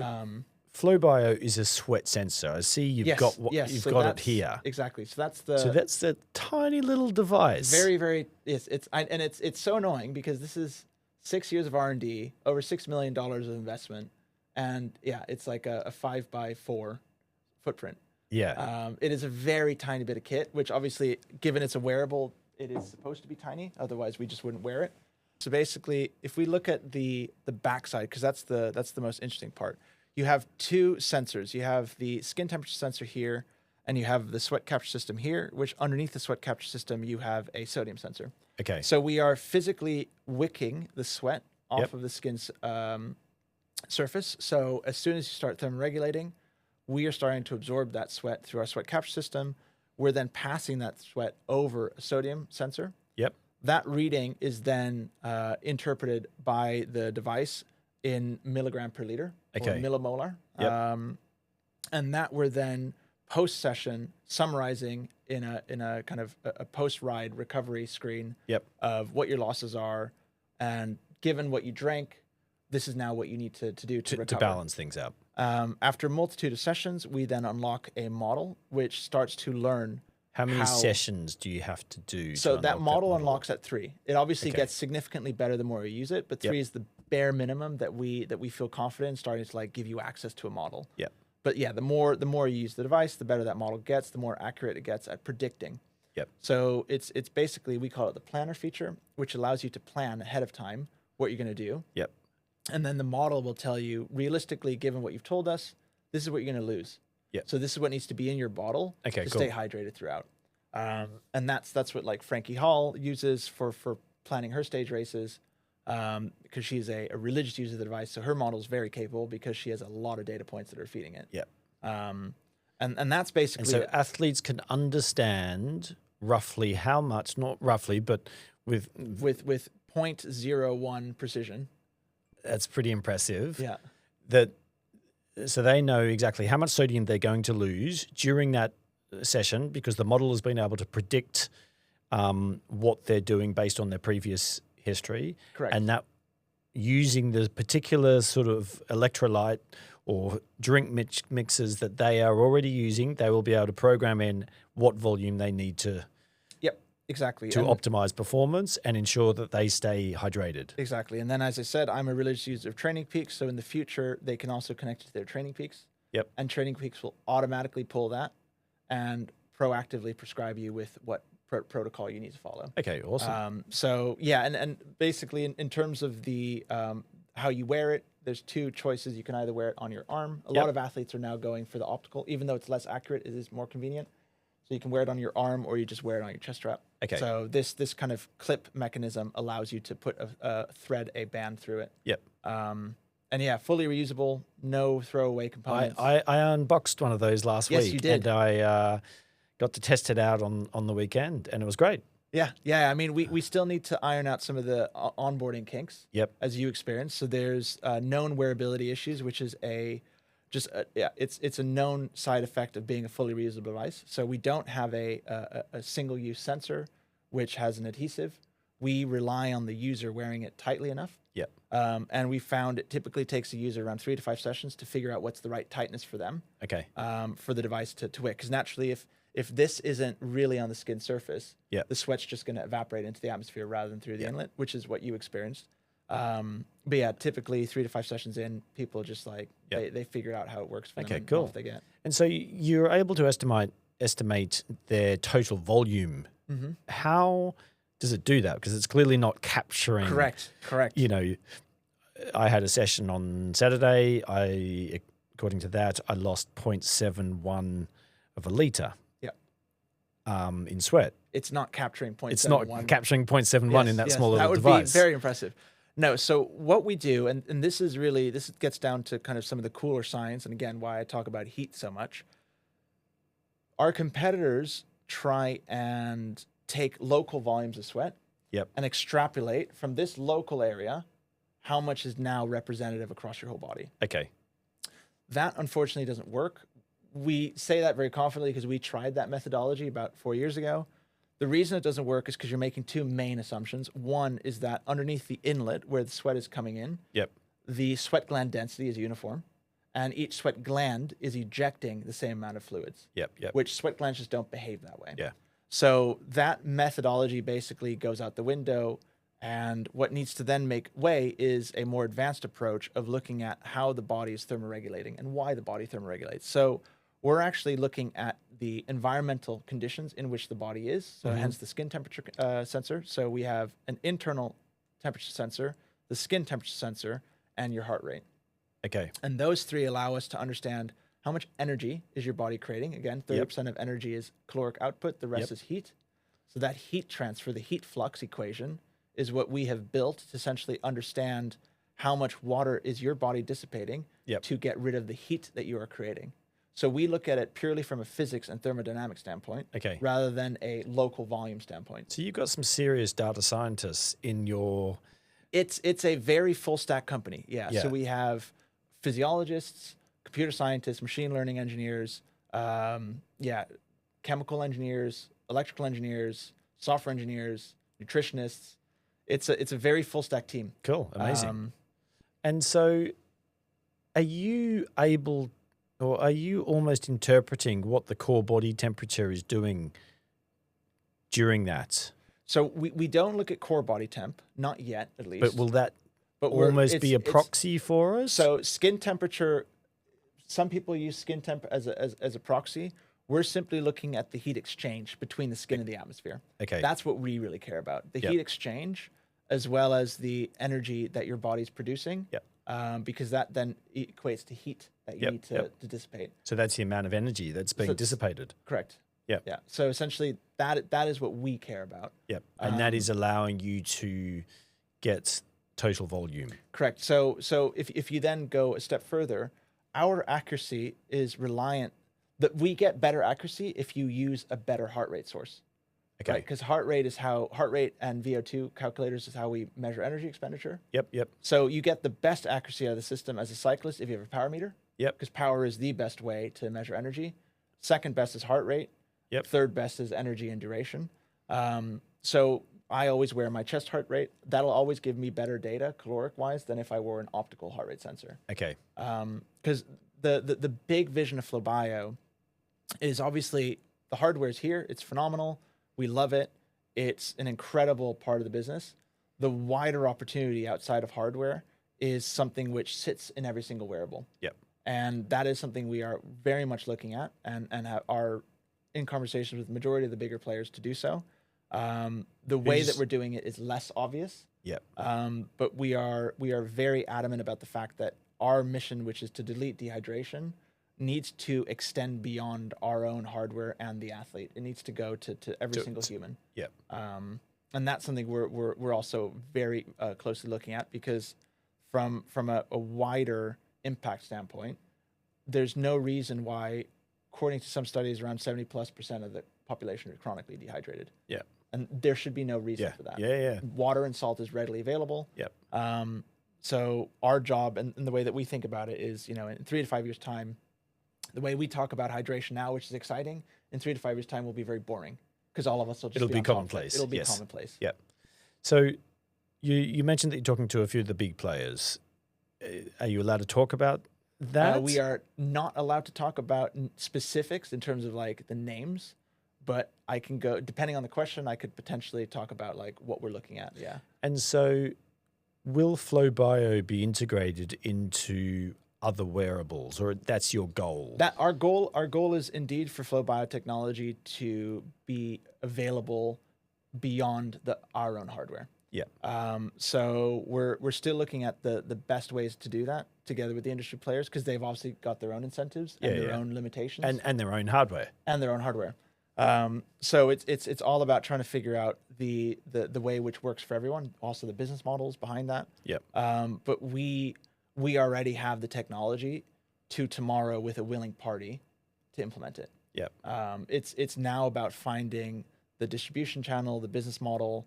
FLOWBIO is a sweat sensor. I see you've got it here. Exactly. So that's the tiny little device. Very, very. It's so annoying because this is 6 years of R&D, over $6 million of investment, and it's like a 5x4 footprint. It is a very tiny bit of kit, which obviously, given it's a wearable, it is supposed to be tiny. Otherwise, we just wouldn't wear it. So basically, if we look at the backside, because that's the most interesting part, you have two sensors. You have the skin temperature sensor here, and you have the sweat capture system here, which underneath the sweat capture system, you have a sodium sensor. Okay. So we are physically wicking the sweat off of the skin's surface. So as soon as you start thermoregulating, we are starting to absorb that sweat through our sweat capture system. We're then passing that sweat over a sodium sensor. That reading is then interpreted by the device in milligram per liter, or millimolar. And that we're then post-session summarizing in a kind of a post-ride recovery screen of what your losses are, and given what you drank, this is now what you need to do to recover. To balance things out. After a multitude of sessions, we then unlock a model which starts to learn how many sessions do you have to do? So that model unlocks at 3. It obviously gets significantly better the more you use it, but 3 is the bare minimum that we feel confident in starting to like give you access to a model. But the more you use the device, the better that model gets, the more accurate it gets at predicting. So it's basically, we call it the planner feature, which allows you to plan ahead of time what you're going to do. And then the model will tell you, realistically, given what you've told us, this is what you're going to lose. So this is what needs to be in your bottle to stay hydrated throughout. And that's what like Frankie Hall uses for planning her stage races, because she's a religious user of the device. So her model is very capable because she has a lot of data points that are feeding it. And that's basically so athletes can understand roughly how much, not roughly, but with 0.01 precision. That's pretty impressive. So they know exactly how much sodium they're going to lose during that session, because the model has been able to predict what they're doing based on their previous history. And that, using the particular sort of electrolyte or drink mixes that they are already using, they will be able to program in what volume they need to optimize performance and ensure that they stay hydrated. Exactly. And then, as I said, I'm a religious user of Training Peaks. So in the future, they can also connect to their Training Peaks. And Training Peaks will automatically pull that and proactively prescribe you with what protocol you need to follow. Okay, awesome. So yeah, and basically in terms of the how you wear it, there's 2 choices. You can either wear it on your arm. A lot of athletes are now going for the optical, even though it's less accurate, it is more convenient. So you can wear it on your arm, or you just wear it on your chest strap. So this kind of clip mechanism allows you to put a band through it. And yeah, fully reusable, no throwaway components. I unboxed one of those last week. Yes, you did. And I got to test it out on the weekend, and it was great. Yeah. I mean, we still need to iron out some of the onboarding kinks. As you experienced. So there's known wearability issues, which is a just yeah, it's a known side effect of being a fully reusable device. So we don't have a single-use sensor which has an adhesive. We rely on the user wearing it tightly enough. Yep. And we found it typically takes a user around 3 to 5 sessions to figure out what's the right tightness for them. Okay. For the device to wick. Because naturally, if this isn't really on the skin surface, yep, the sweat's just going to evaporate into the atmosphere rather than through the inlet, which is what you experienced. But yeah, typically 3 to 5 sessions in, people just like they figure out how it works for them. Okay, cool. Off they get. And so you're able to estimate their total volume. Mm-hmm. How does it do that? Because it's clearly not capturing. Correct. You know, I had a session on Saturday. According to that, I lost 0.71 of a liter. Yeah. In sweat. It's not capturing 0.71. It's not capturing 0.71 in that small little that would device. be very impressive. No, so what we do, and this is really, this gets down to kind of some of the cooler science, and again, why I talk about heat so much. Our competitors try and take local volumes of sweat and extrapolate from this local area how much is now representative across your whole body. Okay. That unfortunately doesn't work. We say that very confidently because we tried that methodology about 4 years ago. The reason it doesn't work is because you're making two main assumptions. One is that underneath the inlet where the sweat is coming in, the sweat gland density is uniform, and each sweat gland is ejecting the same amount of fluids, which sweat glands just don't behave that way. So that methodology basically goes out the window, and what needs to then make way is a more advanced approach of looking at how the body is thermoregulating and why the body thermoregulates. So we're actually looking at the environmental conditions in which the body is, so hence the skin temperature sensor. So we have an internal temperature sensor, the skin temperature sensor, and your heart rate. Okay. And those three allow us to understand how much energy is your body creating. Again, 30% of energy is caloric output, the rest is heat. So that heat transfer, the heat flux equation, is what we have built to essentially understand how much water is your body dissipating to get rid of the heat that you are creating. So we look at it purely from a physics and thermodynamic standpoint, rather than a local volume standpoint. So you've got some serious data scientists in your... It's a very full stack company, So we have physiologists, computer scientists, machine learning engineers, chemical engineers, electrical engineers, software engineers, nutritionists. It's a very full stack team. Cool, amazing. And so are you able... or are you almost interpreting what the core body temperature is doing during that? So we don't look at core body temp, not yet at least. But will that almost be a proxy for us? So skin temperature, some people use skin temp as a proxy. We're simply looking at the heat exchange between the skin and the atmosphere. Okay. That's what we really care about. The heat exchange, as well as the energy that your body's producing. Because that then equates to heat that you need to dissipate. So that's the amount of energy that's being dissipated. Correct. Yeah. So essentially, that is what we care about. And that is allowing you to get total volume. Correct. So if you then go a step further, our accuracy is reliant that we get better accuracy if you use a better heart rate source. Okay. Because heart rate and VO2 calculators is how we measure energy expenditure. So you get the best accuracy out of the system as a cyclist if you have a power meter. Because power is the best way to measure energy. Second best is heart rate. Third best is energy and duration. So I always wear my chest heart rate. That'll always give me better data caloric wise than if I wore an optical heart rate sensor. Okay. Because the big vision of FLOWBIO is obviously the hardware is here. It's phenomenal. We love it. It's an incredible part of the business. The wider opportunity outside of hardware is something which sits in every single wearable. And that is something we are very much looking at and are in conversations with the majority of the bigger players to do so. The way that we're doing it is less obvious. But we are very adamant about the fact that our mission, which is to delete dehydration, needs to extend beyond our own hardware and the athlete. It needs to go to every single human. And that's something we're also very closely looking at, because from a wider impact standpoint, there's no reason why, according to some studies, around 70+% of the population are chronically dehydrated. And there should be no reason for that. Water and salt is readily available. So our job and the way that we think about it is, you know, in 3 to 5 years time, the way we talk about hydration now, which is exciting, in 3 to 5 years time will be very boring because all of us will just It'll be be on top of it. commonplace. It'll be Yes. commonplace. Yeah. So you mentioned that you're talking to a few of the big players. Are you allowed to talk about that? We are not allowed to talk about specifics in terms of like the names, but I can go, depending on the question, I could potentially talk about like what we're looking at. Yeah. And so will FlowBio be integrated into other wearables, or that's your goal? That our goal is indeed for flow biotechnology to be available beyond our own hardware. Yeah. So we're still looking at the best ways to do that together with the industry players, because they've obviously got their own incentives and their own limitations and their own hardware. and their own hardware. So it's all about trying to figure out the way which works for everyone. Also the business models behind that. Yep. But we already have the technology to tomorrow with a willing party to implement it. Yep. It's now about finding the distribution channel, the business model,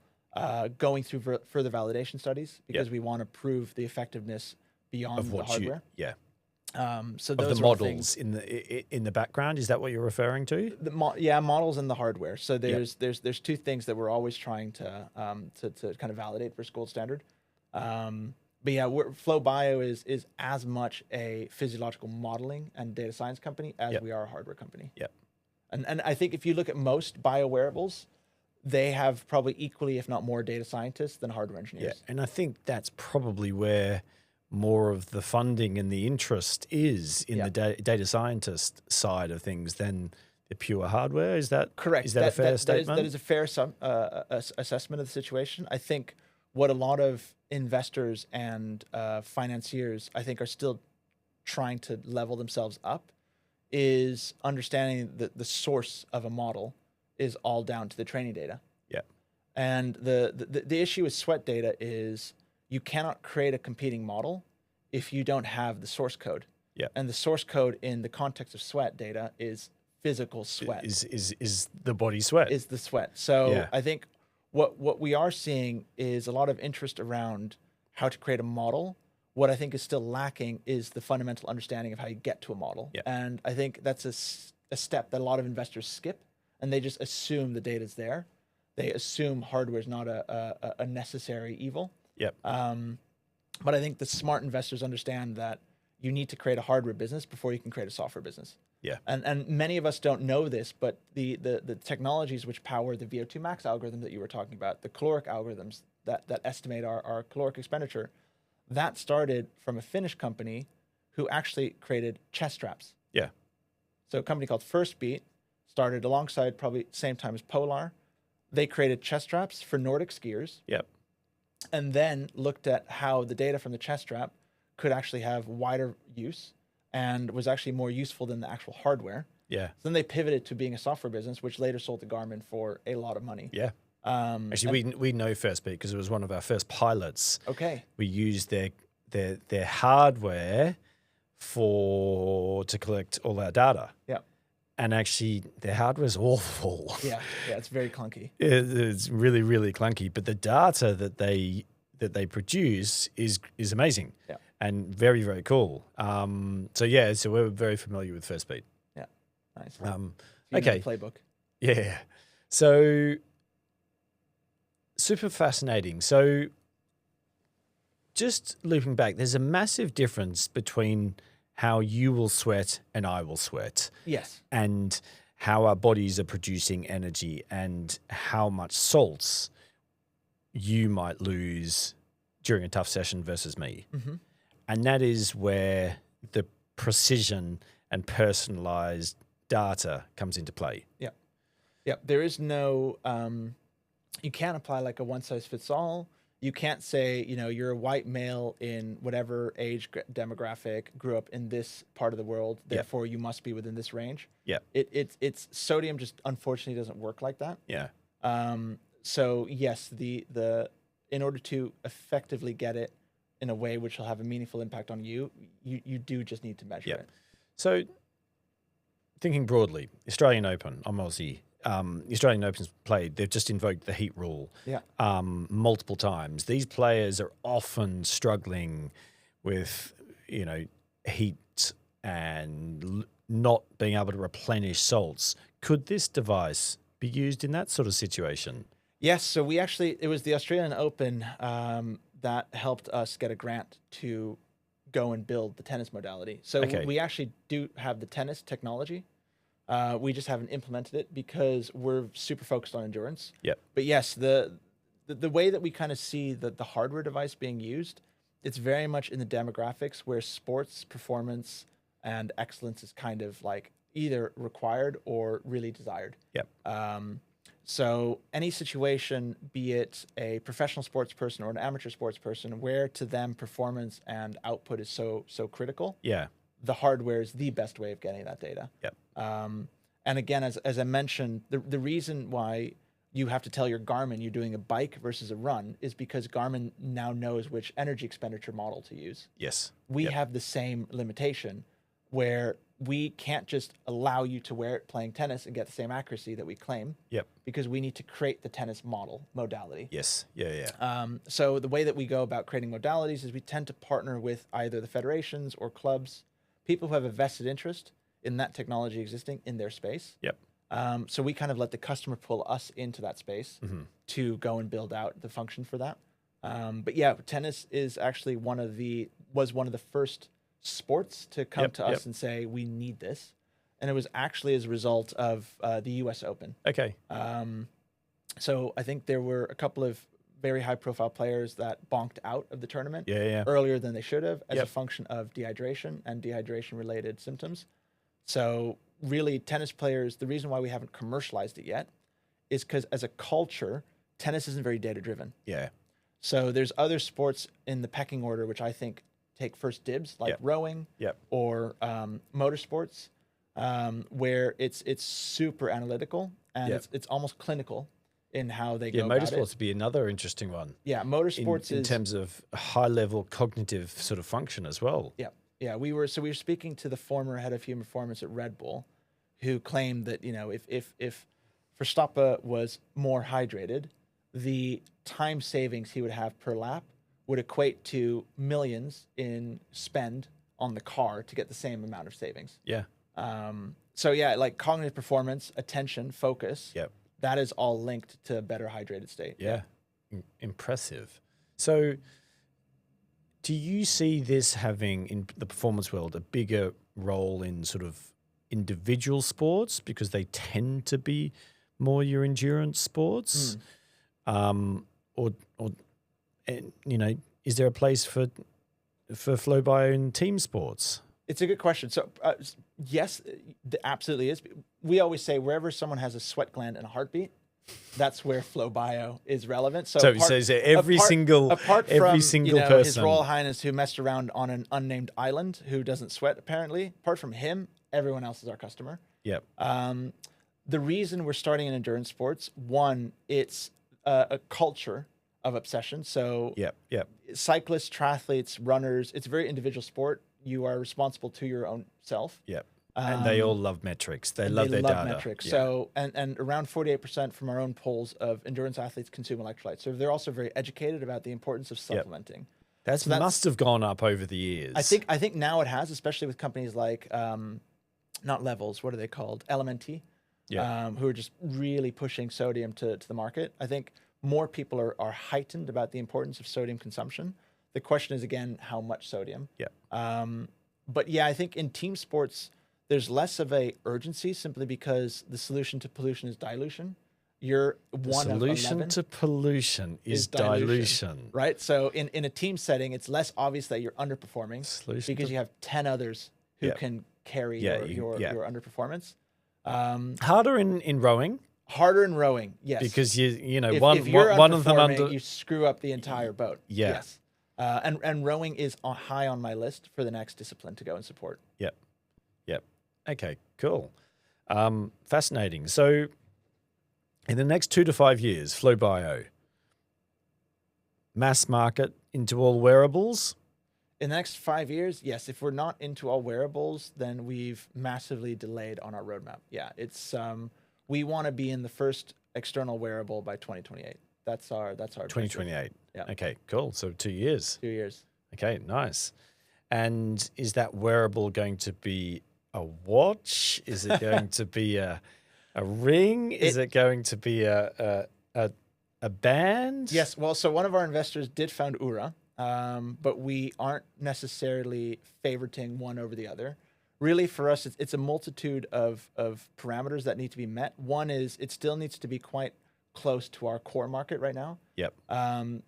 going through further validation studies, because we want to prove the effectiveness beyond Of the what hardware. So of those the are all models in the background, is that what you're referring to? models and the hardware. So there's two things that we're always trying to kind of validate versus gold standard. But yeah, FlowBio is as much a physiological modeling and data science company as we are a hardware company. Yep. And I think if you look at most bio wearables, they have probably equally, if not more, data scientists than hardware engineers. Yeah, and I think that's probably where more of the funding and the interest is in the data scientist side of things than the pure hardware. Is that correct? Is that a fair statement? That is a fair assessment of the situation. I think what a lot of investors and financiers, I think, are still trying to level themselves up is understanding that the source of a model is all down to the training data. Yeah. And the issue with sweat data is you cannot create a competing model if you don't have the source code. Yeah. And the source code in the context of sweat data is physical sweat. Is the body sweat. Is the sweat. So I think what we are seeing is a lot of interest around how to create a model. What I think is still lacking is the fundamental understanding of how you get to a model. Yeah. And I think that's a step that a lot of investors skip, and they just assume the data's there. They assume hardware is not a necessary evil. Yep. But I think the smart investors understand that you need to create a hardware business before you can create a software business. Yeah. And many of us don't know this, but the technologies which power the VO2 max algorithm that you were talking about, the caloric algorithms that estimate our caloric expenditure, that started from a Finnish company who actually created chest straps. Yeah. So a company called First Beat started alongside, probably same time as Polar. They created chest straps for Nordic skiers. Yep. And then looked at how the data from the chest strap could actually have wider use and was actually more useful than the actual hardware. Yeah. So then they pivoted to being a software business, which later sold to Garmin for a lot of money. Yeah. Actually, we know First Beat because it was one of our first pilots. Okay. We used their hardware to collect all our data. Yeah. And actually, their hardware is awful. Yeah, it's very clunky. It's really, really clunky. But the data that they produce is amazing. Yeah. And very, very cool. So we're very familiar with First Beat. Yeah, nice. Okay. The playbook. Yeah. So super fascinating. So just looping back, there's a massive difference between how you will sweat and I will sweat. Yes. And how our bodies are producing energy and how much salts you might lose during a tough session versus me. Mm-hmm. And that is where the precision and personalized data comes into play. Yeah. Yeah. There is no, you can't apply like a one size fits all. You can't say, you're a white male in whatever age demographic, grew up in this part of the world, therefore you must be within this range. Yeah. It's sodium just unfortunately doesn't work like that. Yeah. So yes, in order to effectively get it in a way which will have a meaningful impact on you do just need to measure it. So thinking broadly, Australian Open, I'm Aussie. the Australian Open's played, they've just invoked the heat rule Yeah. multiple times. These players are often struggling with, heat and not being able to replenish salts. Could this device be used in that sort of situation? Yes. So it was the Australian Open that helped us get a grant to go and build the tennis modality. So we actually do have the tennis technology. We just haven't implemented it because we're super focused on endurance. Yep. But yes, the way that we kind of see the hardware device being used, it's very much in the demographics where sports performance and excellence is kind of like either required or really desired. Yep. So any situation, be it a professional sports person or an amateur sports person, where to them performance and output is so critical. Yeah. The hardware is the best way of getting that data. Yep. And again, as I mentioned, the reason why you have to tell your Garmin you're doing a bike versus a run is because Garmin now knows which energy expenditure model to use. Yes. We have the same limitation where we can't just allow you to wear it playing tennis and get the same accuracy that we claim. Yep. Because we need to create the tennis modality. Yes. Yeah. So the way that we go about creating modalities is we tend to partner with either the federations or clubs, people who have a vested interest in that technology existing in their space. Yep. So we kind of let the customer pull us into that space to go and build out the function for that. But yeah, tennis is actually was one of the first sports to come to us and say, we need this. And it was actually as a result of the US Open. Okay. So I think there were a couple of very high profile players that bonked out of the tournament earlier than they should have as a function of dehydration and dehydration related symptoms. So really tennis players, the reason why we haven't commercialized it yet is because as a culture, tennis isn't very data driven. Yeah. So there's other sports in the pecking order, which I think take first dibs, like rowing or motorsports, where it's super analytical and it's almost clinical in how they go about it. Yeah, motorsports would be another interesting one. Yeah, motorsports in terms of high level cognitive sort of function as well. Yeah. Yeah, we were speaking to the former head of human performance at Red Bull, who claimed that if Verstappen was more hydrated, the time savings he would have per lap would equate to millions in spend on the car to get the same amount of savings. Yeah. So yeah, like cognitive performance, attention, focus. Yep. That is all linked to a better hydrated state. Yeah. Impressive. So do you see this having, in the performance world, a bigger role in sort of individual sports because they tend to be more your endurance sports? Is there a place for FLOWBIO in team sports? It's a good question. So yes, there absolutely is. We always say wherever someone has a sweat gland and a heartbeat, that's where FLOWBIO is relevant. So every single person, His Royal Highness who messed around on an unnamed island who doesn't sweat apparently. Apart from him, everyone else is our customer. Yep. The reason we're starting in endurance sports, one, it's a culture of obsession. So cyclists, triathletes, runners, it's a very individual sport. You are responsible to your own self. Yep. And they all love metrics. They love their data. Metrics. Yeah. So, and around 48% from our own polls of endurance athletes consume electrolytes. So they're also very educated about the importance of supplementing. That must have gone up over the years. I think now it has, especially with companies like, not Levels, what are they called? LMNT, who are just really pushing sodium to the market. I think more people are heightened about the importance of sodium consumption. The question is, again, how much sodium? Yeah. But yeah, I think in team sports, there's less of a urgency simply because the solution to pollution is dilution. You're one of 11. Solution to pollution is dilution. Right? So in a team setting, it's less obvious that you're underperforming because you have 10 others who can carry your underperformance. Harder in rowing. Harder in rowing, yes. Because if you're one of them you screw up the entire boat. Yeah. Yes. And rowing is high on my list for the next discipline to go and support. Yep. Okay, cool. Fascinating. So in the next 2 to 5 years, FLOWBIO, mass market into all wearables? In the next 5 years, yes. If we're not into all wearables, then we've massively delayed on our roadmap. Yeah, it's we want to be in the first external wearable by 2028. That's our 2028. Yeah. Okay, cool. So 2 years. 2 years. Okay, nice. And is that wearable going to be a watch? Is it going to be a ring? Is it going to be a band? Yes. Well, so one of our investors did found Ura, but we aren't necessarily favoriting one over the other. Really, for us, it's a multitude of parameters that need to be met. One is it still needs to be quite close to our core market right now. Yep.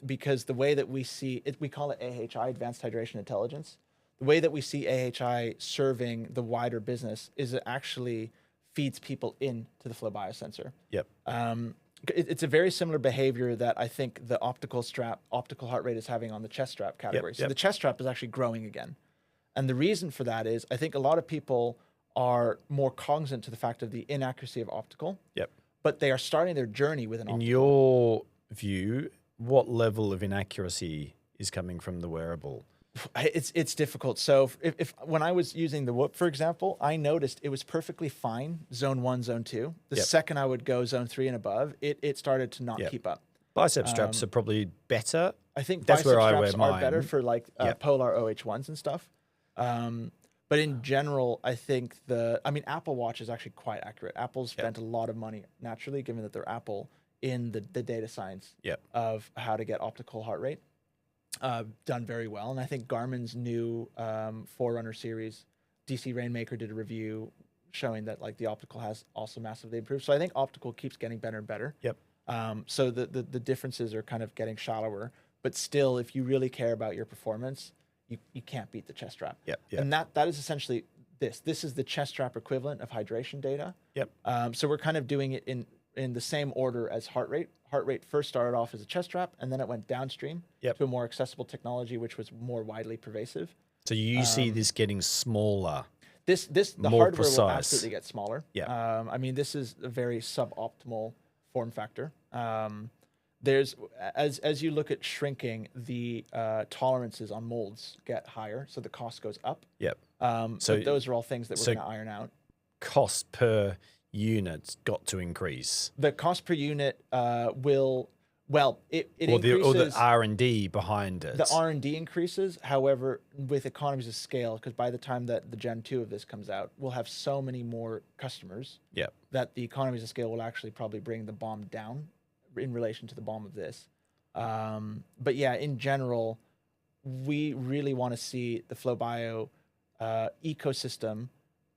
Because the way that we see it, we call it AHI, Advanced Hydration Intelligence. The way that we see AHI serving the wider business is it actually feeds people into the FLOWBIO sensor. Yep. It's a very similar behavior that I think the optical heart rate is having on the chest strap category. So the chest strap is actually growing again. And the reason for that is I think a lot of people are more cognizant to the fact of the inaccuracy of optical. Yep. But they are starting their journey with an optical. In your view, what level of inaccuracy is coming from the wearable? It's difficult. So if when I was using the Whoop, for example, I noticed it was perfectly fine, zone 1, zone 2. The second I would go zone 3 and above, it started to not keep up. Bicep straps are probably better. I think that's bicep where straps I wear mine. are better for like Polar OH1s and stuff. But in general, I think Apple Watch is actually quite accurate. Apple's spent a lot of money naturally, given that they're Apple, in the data science of how to get optical heart rate. Done very well. And I think Garmin's new Forerunner series, DC Rainmaker did a review showing that like the optical has also massively improved. So I think optical keeps getting better and better. Yep. So the differences are kind of getting shallower, but still, if you really care about your performance, you can't beat the chest strap. Yep. And that is essentially this. This is the chest strap equivalent of hydration data. Yep. So we're kind of doing it in the same order as heart rate. Heart rate first started off as a chest strap, and then it went downstream to a more accessible technology, which was more widely pervasive. So you see this getting smaller. The more hardware precise. will absolutely get smaller. Yeah. This is a very suboptimal form factor. There's as you look at shrinking, the tolerances on molds get higher, so the cost goes up. Yep. So those are all things that we're going to iron out. Cost per unit's got to increase. The cost per unit will increases. Or the R&D behind it. The R&D increases, however, with economies of scale, because by the time that the Gen 2 of this comes out, we'll have so many more customers that the economies of scale will actually probably bring the BOM down in relation to the BOM of this. But yeah, in general, we really want to see the FLOWBIO ecosystem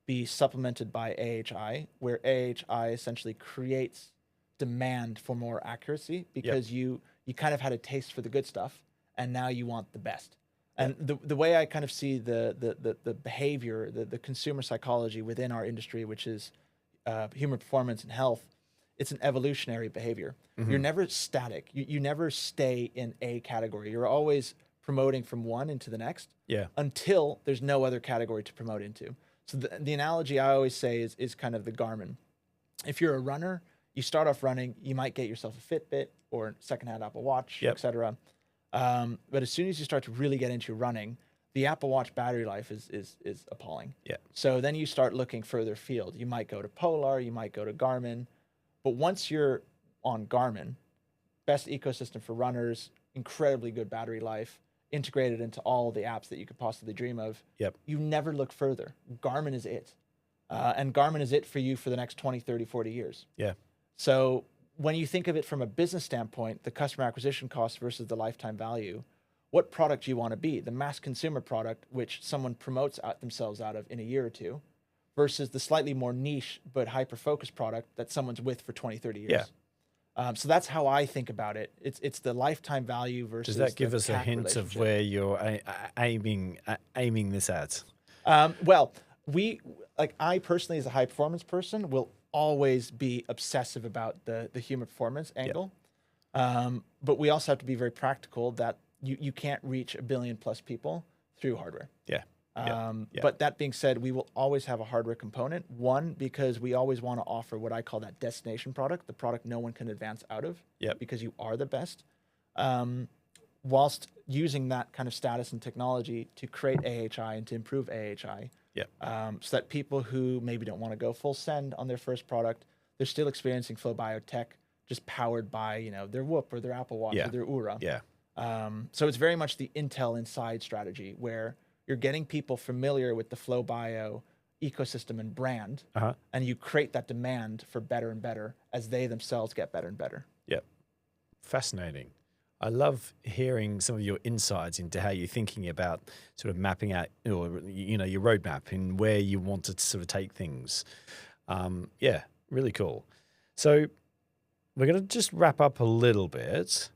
be supplemented by AHI, where AHI essentially creates demand for more accuracy because you kind of had a taste for the good stuff and now you want the best. And the way I kind of see the behavior, the consumer psychology within our industry, which is human performance and health, it's an evolutionary behavior. You're never static. You never stay in a category. You're always promoting from one into the next until there's no other category to promote into. So the analogy I always say is kind of the Garmin. If you're a runner, you start off running, you might get yourself a Fitbit or secondhand Apple Watch, etc. But as soon as you start to really get into running, the Apple Watch battery life is appalling. So then you start looking further afield. You might go to Polar, you might go to Garmin. But once you're on Garmin, best ecosystem for runners, incredibly good battery life, integrated into all the apps that you could possibly dream of. You never look further. Garmin is it. And Garmin is it for you for the next 20, 30, 40 years. So when you think of it from a business standpoint, the customer acquisition cost versus the lifetime value, what product do you want to be? The mass consumer product, which someone promotes themselves out of in a year or two, versus the slightly more niche but hyper-focused product that someone's with for 20, 30 years. So that's how I think about it. It's the lifetime value versus. Does that give us a CAC hint of where you're aiming this at? Well, I personally, as a high performance person, will always be obsessive about the human performance angle. But we also have to be very practical that you can't reach 1 billion plus people through hardware. But that being said, we will always have a hardware component. One, because we always want to offer what I call that destination product, the product no one can advance out of because you are the best. Whilst using that kind of status and technology to create AHI and to improve AHI. So that people who maybe don't want to go full send on their first product, they're still experiencing FlowBio tech just powered by, you know, their Whoop or their Apple Watch or their Oura. Yeah. So it's very much the Intel Inside strategy where you're getting people familiar with the FlowBio ecosystem and brand, and you create that demand for better and better as they themselves get better and better. Yep. Fascinating. I love hearing some of your insights into how you're thinking about sort of mapping out, or, you know, your roadmap and where you want to sort of take things. Yeah, really cool. So we're going to just wrap up a little bit.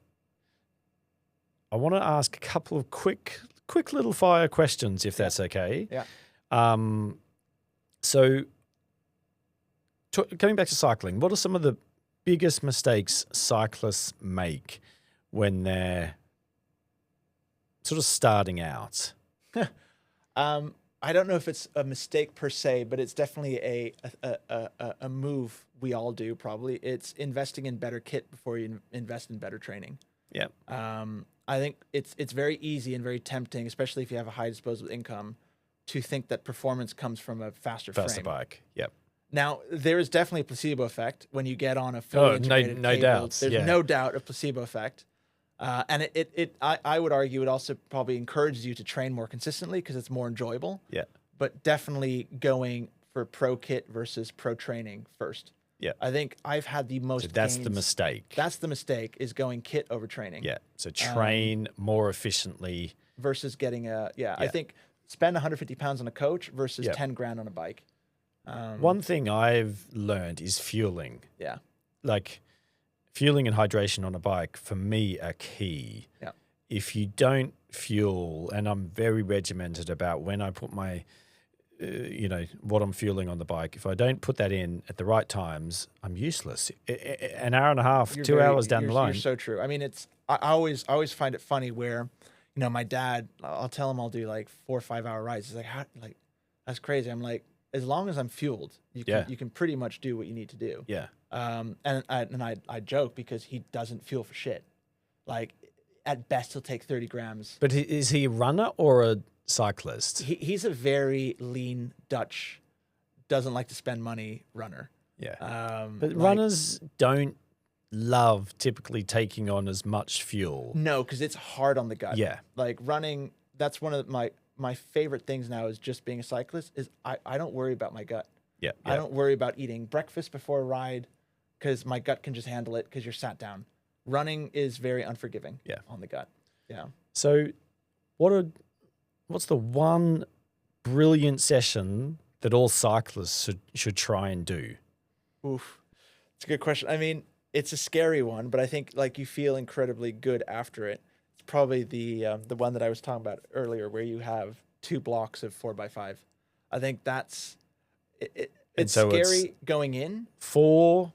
I want to ask a couple of quick little fire questions, if that's okay. Yeah. So coming back to cycling, what are some of the biggest mistakes cyclists make when they're sort of starting out? I don't know if it's a mistake per se, but it's definitely a move we all do probably. It's investing in better kit before you invest in better training. Yeah. I think it's very easy and very tempting, especially if you have a high disposable income, to think that performance comes from a faster frame. Bike. Yep. Now, there is definitely a placebo effect when you get on a fully integrated no cable. doubts. There's no doubt a placebo effect. And I would argue it also probably encourages you to train more consistently because it's more enjoyable. Yeah. But definitely going for pro kit versus pro training first. Yeah. I think I've had the most. So that's gains. the mistake. That's the mistake, is going kit over training. Yeah. So train more efficiently versus getting I think spend 150 pounds on a coach versus 10 grand on a bike. One thing I've learned is fueling. Yeah. Like fueling and hydration on a bike for me are key. Yeah. If you don't fuel, and I'm very regimented about when I put my, you know, what I'm fueling on the bike. If I don't put that in at the right times, I'm useless. An hour and a half, 2 hours down the line. You're so true. I mean, I always find it funny where, you know, my dad, I'll tell him I'll do like 4 or 5 hour rides. He's like, how, like, that's crazy. I'm like, as long as I'm fueled, you can pretty much do what you need to do. Yeah. And I joke because he doesn't fuel for shit. Like, at best, he'll take 30 grams. But is he a runner or a cyclist? He's a very lean Dutch, doesn't like to spend money runner. Yeah. But runners don't love typically taking on as much fuel. No, because it's hard on the gut. Yeah. Like running, that's one of my favorite things now is just being a cyclist is I don't worry about my gut. Yeah. I don't worry about eating breakfast before a ride because my gut can just handle it because you're sat down. Running is very unforgiving on the gut. Yeah. So what's the one brilliant session that all cyclists should try and do? Oof. It's a good question. I mean, it's a scary one, but I think like you feel incredibly good after it. It's probably the one that I was talking about earlier where you have 2 blocks of 4x5. I think that's it's so scary going in. 4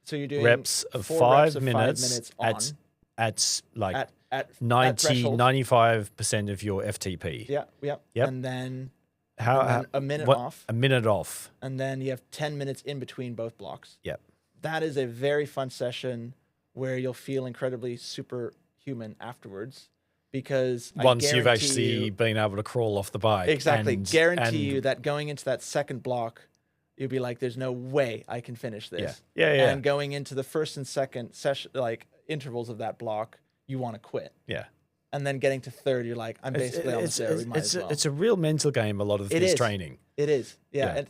So you're doing reps of 4 5 reps of minutes 5 minutes at like at 95% of your FTP. Yeah. Yep. And then a minute what, off. A minute off. And then you have 10 minutes in between both blocks. Yep. That is a very fun session where you'll feel incredibly superhuman afterwards because once you've actually been able to crawl off the bike. Exactly. Guarantee you that going into that second block, you'll be like, there's no way I can finish this. Yeah. And going into the first and second session, like intervals of that block, you want to quit. Yeah. And then getting to third, you're like, I'm basically almost there. We might as well. It's a real mental game, a lot of this training. It is. Yeah.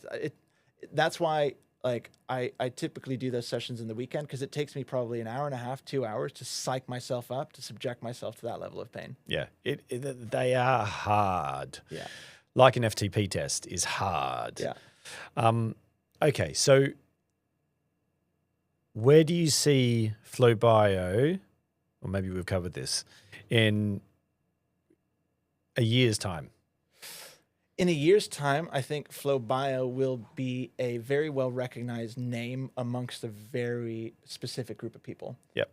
That's why like I typically do those sessions in the weekend because it takes me probably an hour and a half, 2 hours to psych myself up, to subject myself to that level of pain. Yeah. They are hard. Yeah. Like an FTP test is hard. Yeah. Okay, so where do you see FlowBio, or maybe we've covered this, in a year's time? In a year's time, I think FlowBio will be a very well recognized name amongst a very specific group of people. Yep.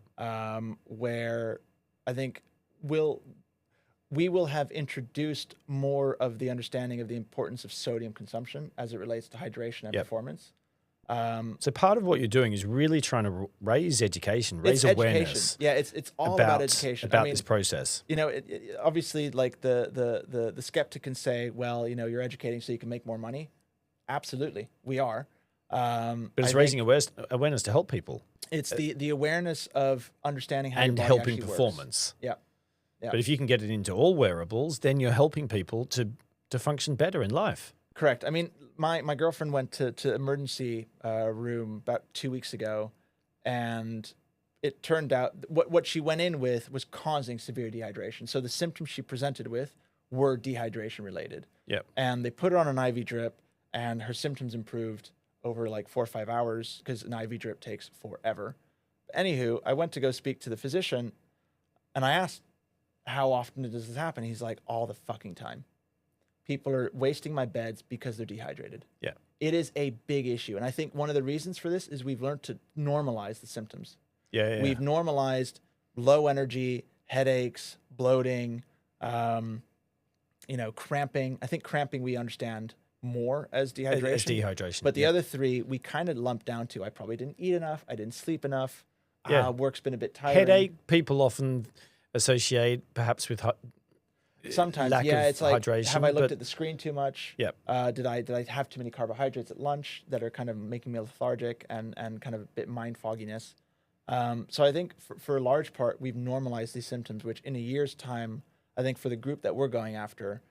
Where I think we will have introduced more of the understanding of the importance of sodium consumption as it relates to hydration and performance. So part of what you're doing is really trying to raise education, raise awareness. Yeah, it's all about education. About this process. You know, obviously, like the skeptic can say, well, you know, you're educating so you can make more money. Absolutely, we are. But it's I think raising awareness to help people it's the awareness of understanding how your and body helping actually works. performance. Yeah. Yeah. But if you can get it into all wearables, then you're helping people to function better in life. Correct. I mean, my girlfriend went to emergency room about 2 weeks ago, and it turned out what she went in with was causing severe dehydration. So the symptoms she presented with were dehydration related. Yep. And they put her on an IV drip, and her symptoms improved over like 4 or 5 hours because an IV drip takes forever. Anywho, I went to go speak to the physician, and I asked, how often does this happen? He's like, all the fucking time. People are wasting my beds because they're dehydrated. Yeah. It is a big issue. And I think one of the reasons for this is we've learned to normalize the symptoms. Yeah. We've normalized low energy, headaches, bloating, cramping. I think cramping we understand more as dehydration. As dehydration. But the other three we kind of lumped down to I probably didn't eat enough, I didn't sleep enough, Yeah. work's been a bit tiring. Headache, people often associate perhaps with Sometimes, lack yeah, of it's like, hydration, have I looked but- at the screen too much? Yep. Did I have too many carbohydrates at lunch that are kind of making me lethargic and kind of a bit mind fogginess? So I think for a large part, we've normalized these symptoms, which in a year's time, I think for the group that we're going after,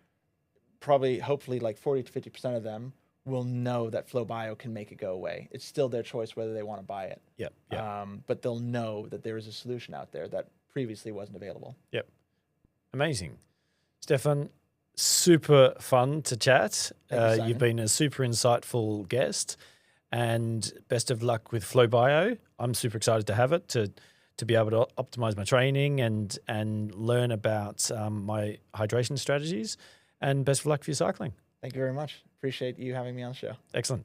probably, hopefully like 40 to 50% of them will know that FLOWBIO can make it go away. It's still their choice whether they want to buy it. Yep. But they'll know that there is a solution out there that previously wasn't available. Yep. Amazing. Stefan, super fun to chat. Thank you, You've been a super insightful guest, and best of luck with FLOWBIO. I'm super excited to have it, to be able to optimize my training and learn about my hydration strategies, and best of luck for your cycling. Thank you very much. Appreciate you having me on the show. Excellent.